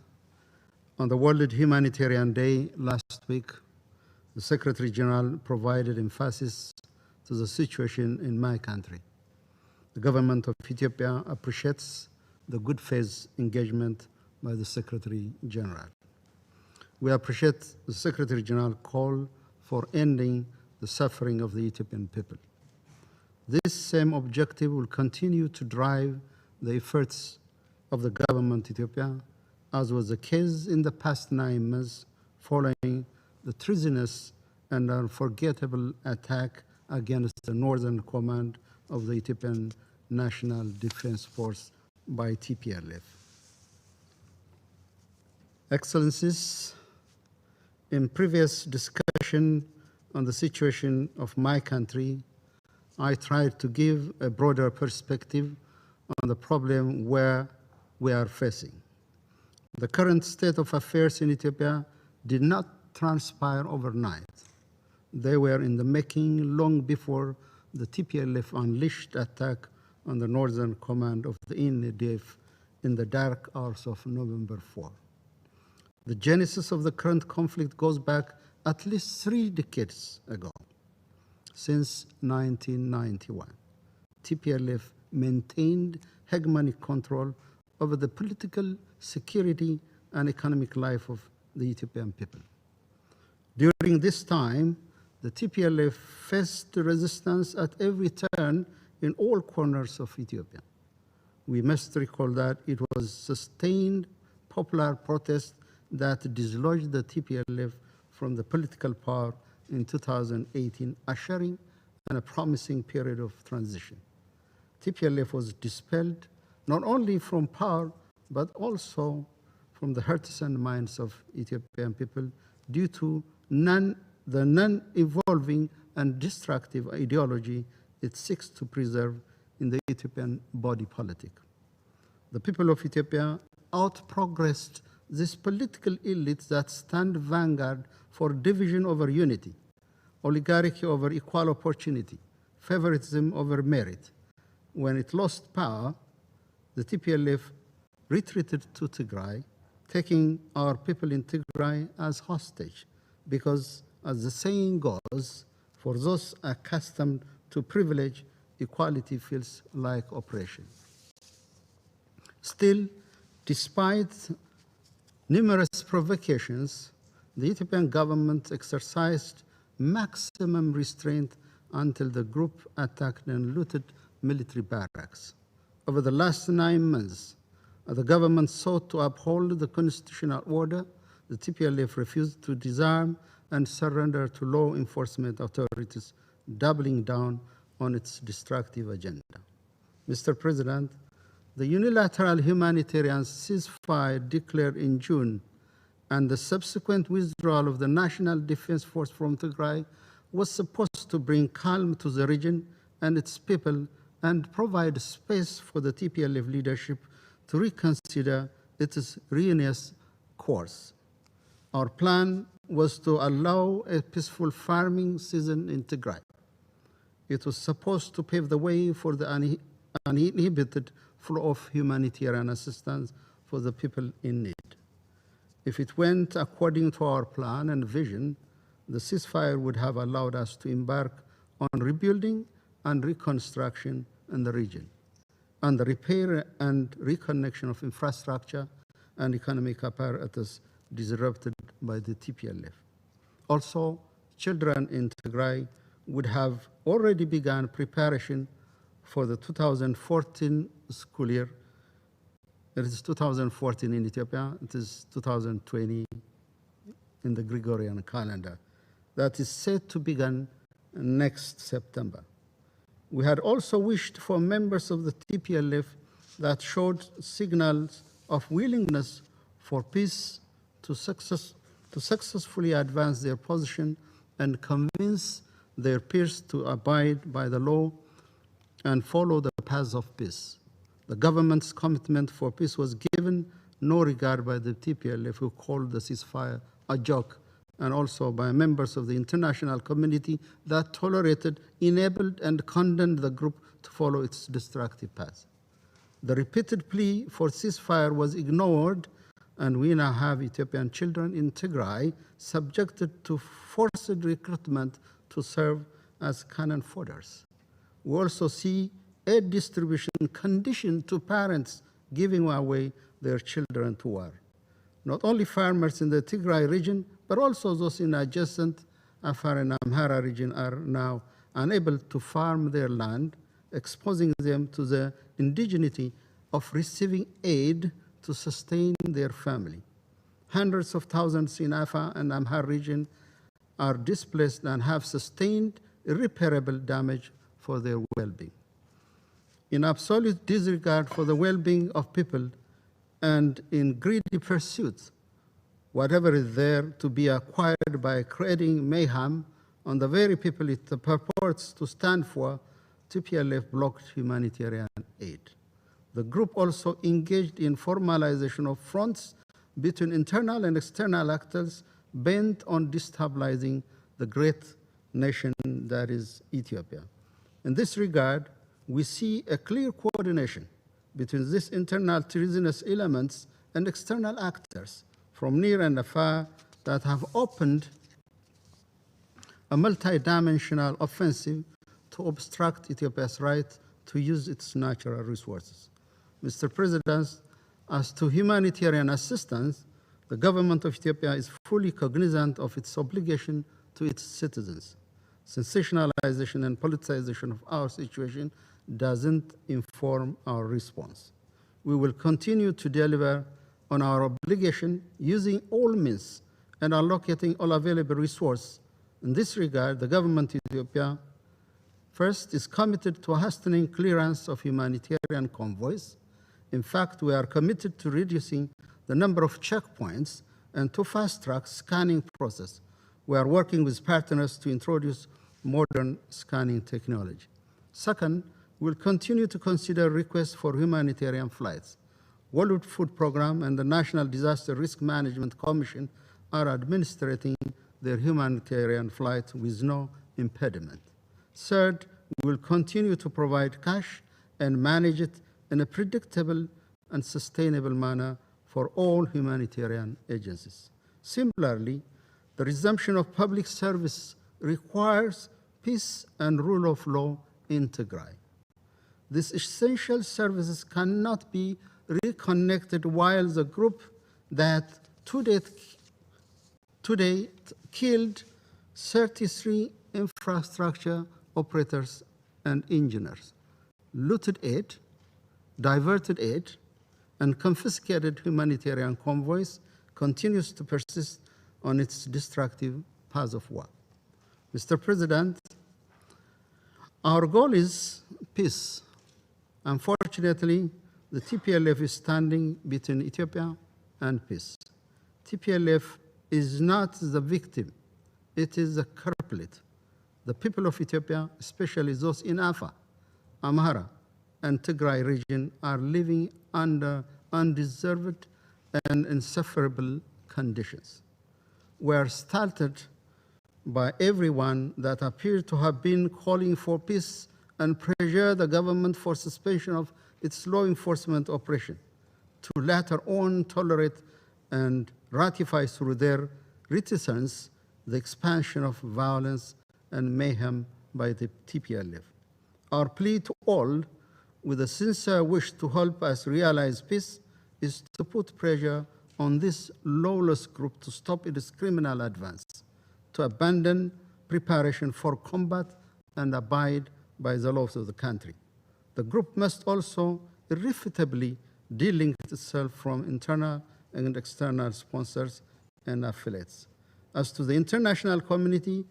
on the World Humanitarian Day last week, the Secretary General provided emphasis to the situation in my country. The government of Ethiopia appreciates the good faith engagement by the Secretary General. We appreciate the Secretary General call for ending the suffering of the Ethiopian people. This same objective will continue to drive the efforts of the government of Ethiopia, as was the case in the past 9 months following the treasonous and unforgettable attack against the Northern Command of the Ethiopian National Defense Force by TPLF. Excellencies, in previous discussion on the situation of my country, I tried to give a broader perspective on the problem where we are facing. The current state of affairs in Ethiopia did not transpire overnight. They were in the making long before the TPLF unleashed attack on the Northern Command of the NDF in the dark hours of November 4. The genesis of the current conflict goes back at least 3 decades ago. Since 1991, TPLF maintained hegemonic control over the political, security, and economic life of the Ethiopian people. During this time, The TPLF faced resistance at every turn in all corners of Ethiopia. We must recall that it was sustained popular protest that dislodged the TPLF from the political power in 2018, ushering in a promising period of transition. TPLF was dispelled not only from power, but also from the hearts and minds of Ethiopian people due to the non-evolving and destructive ideology it seeks to preserve in the Ethiopian body politic. The people of Ethiopia outprogressed this political elite that stand vanguard for division over unity, oligarchy over equal opportunity, favoritism over merit. When it lost power, the TPLF retreated to Tigray, taking our people in Tigray as hostage, because as the saying goes, for those accustomed to privilege, equality feels like oppression. Still, despite numerous provocations, the Ethiopian government exercised maximum restraint until the group attacked and looted military barracks. Over the last 9 months, the government sought to uphold the constitutional order. The TPLF refused to disarm and surrender to law enforcement authorities, doubling down on its destructive agenda. Mr. President, the unilateral humanitarian ceasefire declared in June and the subsequent withdrawal of the National Defense Force from Tigray was supposed to bring calm to the region and its people and provide space for the TPLF leadership to reconsider its ruinous course. Our plan was to allow a peaceful farming season in Tigray. It was supposed to pave the way for the uninhibited flow of humanitarian assistance for the people in need. If it went according to our plan and vision, the ceasefire would have allowed us to embark on rebuilding and reconstruction in the region, and the repair and reconnection of infrastructure and economic apparatus disrupted by the TPLF. Also, children in Tigray would have already begun preparation for the 2014 school year. It is 2014 in Ethiopia, it is 2020 in the Gregorian calendar. That is set to begin next September. We had also wished for members of the TPLF that showed signals of willingness for peace to successfully advance their position and convince their peers to abide by the law and follow the path of peace. The government's commitment for peace was given no regard by the TPLF, who called the ceasefire a joke, and also by members of the international community that tolerated, enabled, and condemned the group to follow its destructive path. The repeated plea for ceasefire was ignored, and we now have Ethiopian children in Tigray subjected to forced recruitment to serve as cannon fodders. We also see aid distribution conditioned to parents giving away their children to war. Not only farmers in the Tigray region, but also those in adjacent Afar and Amhara region are now unable to farm their land, exposing them to the indigeneity of receiving aid to sustain their family. Hundreds of thousands in Afar and Amhara region are displaced and have sustained irreparable damage for their well-being. In absolute disregard for the well-being of people and in greedy pursuit, whatever is there to be acquired by creating mayhem on the very people it purports to stand for, TPLF blocked humanitarian aid. The group also engaged in formalization of fronts between internal and external actors bent on destabilizing the great nation that is Ethiopia. In this regard, we see a clear coordination between these internal treasonous elements and external actors from near and afar that have opened a multidimensional offensive to obstruct Ethiopia's right to use its natural resources. Mr. President, as to humanitarian assistance, the government of Ethiopia is fully cognizant of its obligation to its citizens. Sensationalization and politicization of our situation doesn't inform our response. We will continue to deliver on our obligation using all means and allocating all available resources. In this regard, the government of Ethiopia first is committed to hastening clearance of humanitarian convoys. In fact, we are committed to reducing the number of checkpoints and to fast-track scanning process. We are working with partners to introduce modern scanning technology. Second, we'll continue to consider requests for humanitarian flights. World Food Program and the National Disaster Risk Management Commission are administrating their humanitarian flights with no impediment. Third, we will continue to provide cash and manage it in a predictable and sustainable manner for all humanitarian agencies. Similarly, the resumption of public service requires peace and rule of law in Tigray. These essential services cannot be reconnected while the group that to date killed 33 infrastructure operators and engineers, looted aid, diverted aid, and confiscated humanitarian convoys continues to persist on its destructive path of war. Mr. President, our goal is peace. Unfortunately, the TPLF is standing between Ethiopia and peace. TPLF is not the victim, it is the culprit. The people of Ethiopia, especially those in Afar, Amhara, and Tigray region are living under undeserved and insufferable conditions. We are started by everyone that appears to have been calling for peace and pressure the government for suspension of its law enforcement operation, to later on tolerate and ratify through their reticence the expansion of violence and mayhem by the TPLF. Our plea to all, with a sincere wish to help us realize peace, is to put pressure on this lawless group to stop its criminal advance, to abandon preparation for combat and abide by the laws of the country. The group must also irrefutably delink itself from internal and external sponsors and affiliates. As to the international community,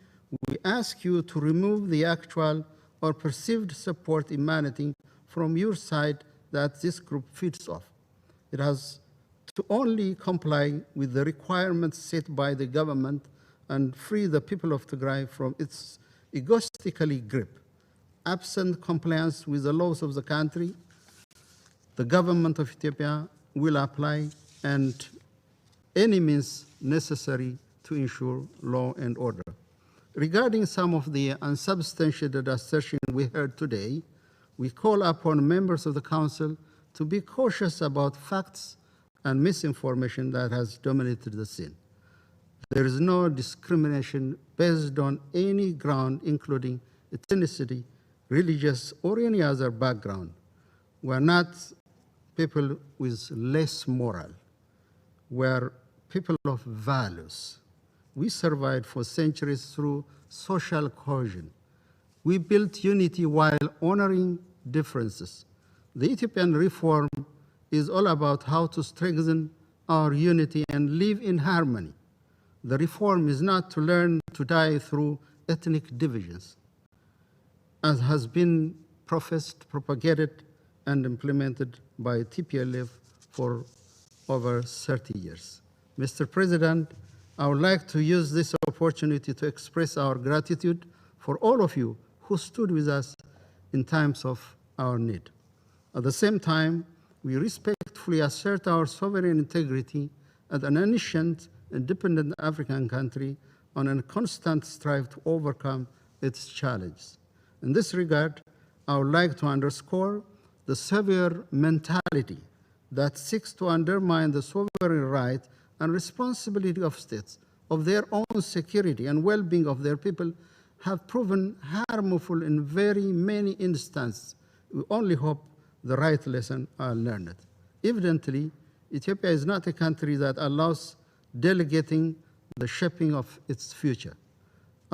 we ask you to remove the actual or perceived support emanating from your side that this group feeds off. It has to only comply with the requirements set by the government and free the people of Tigray from its egoistically grip. Absent compliance with the laws of the country, the government of Ethiopia will apply and any means necessary to ensure law and order. Regarding some of the unsubstantiated assertions we heard today, we call upon members of the Council to be cautious about facts and misinformation that has dominated the scene. There is no discrimination based on any ground, including ethnicity, religious, or any other background. We are not people with less moral. We are people of values. We survived for centuries through social cohesion. We built unity while honoring differences. The Ethiopian reform is all about how to strengthen our unity and live in harmony. The reform is not to learn to die through ethnic divisions, as has been professed, propagated, and implemented by TPLF for over 30 years. Mr. President, I would like to use this opportunity to express our gratitude for all of you who stood with us in times of our need. At the same time, we respectfully assert our sovereign integrity as an ancient, independent African country on a constant strive to overcome its challenges. In this regard, I would like to underscore the severe mentality that seeks to undermine the sovereign right and responsibility of states, of their own security and well-being of their people, have proven harmful in very many instances. We only hope the right lesson are learned. Evidently, Ethiopia is not a country that allows delegating the shaping of its future.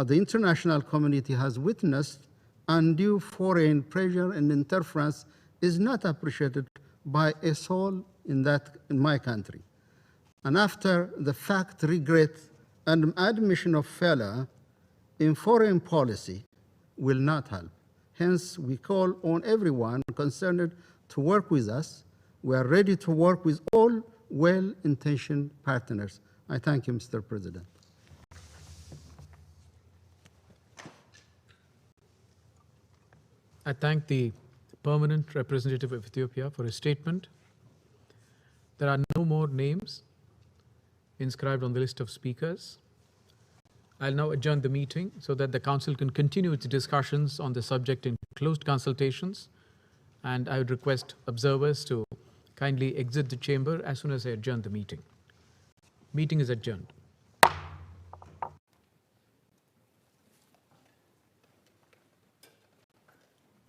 the international community has witnessed undue foreign pressure and interference is not appreciated by a soul in my country. And after the fact regret and admission of failure in foreign policy will not help. Hence, we call on everyone concerned to work with us. We are ready to work with all well-intentioned partners. I thank you, Mr. President. I thank the permanent representative of Ethiopia for his statement. There are no more names inscribed on the list of speakers. I'll now adjourn the meeting so that the Council can continue its discussions on the subject in closed consultations, and I would request observers to kindly exit the chamber as soon as I adjourn the meeting. Meeting is adjourned.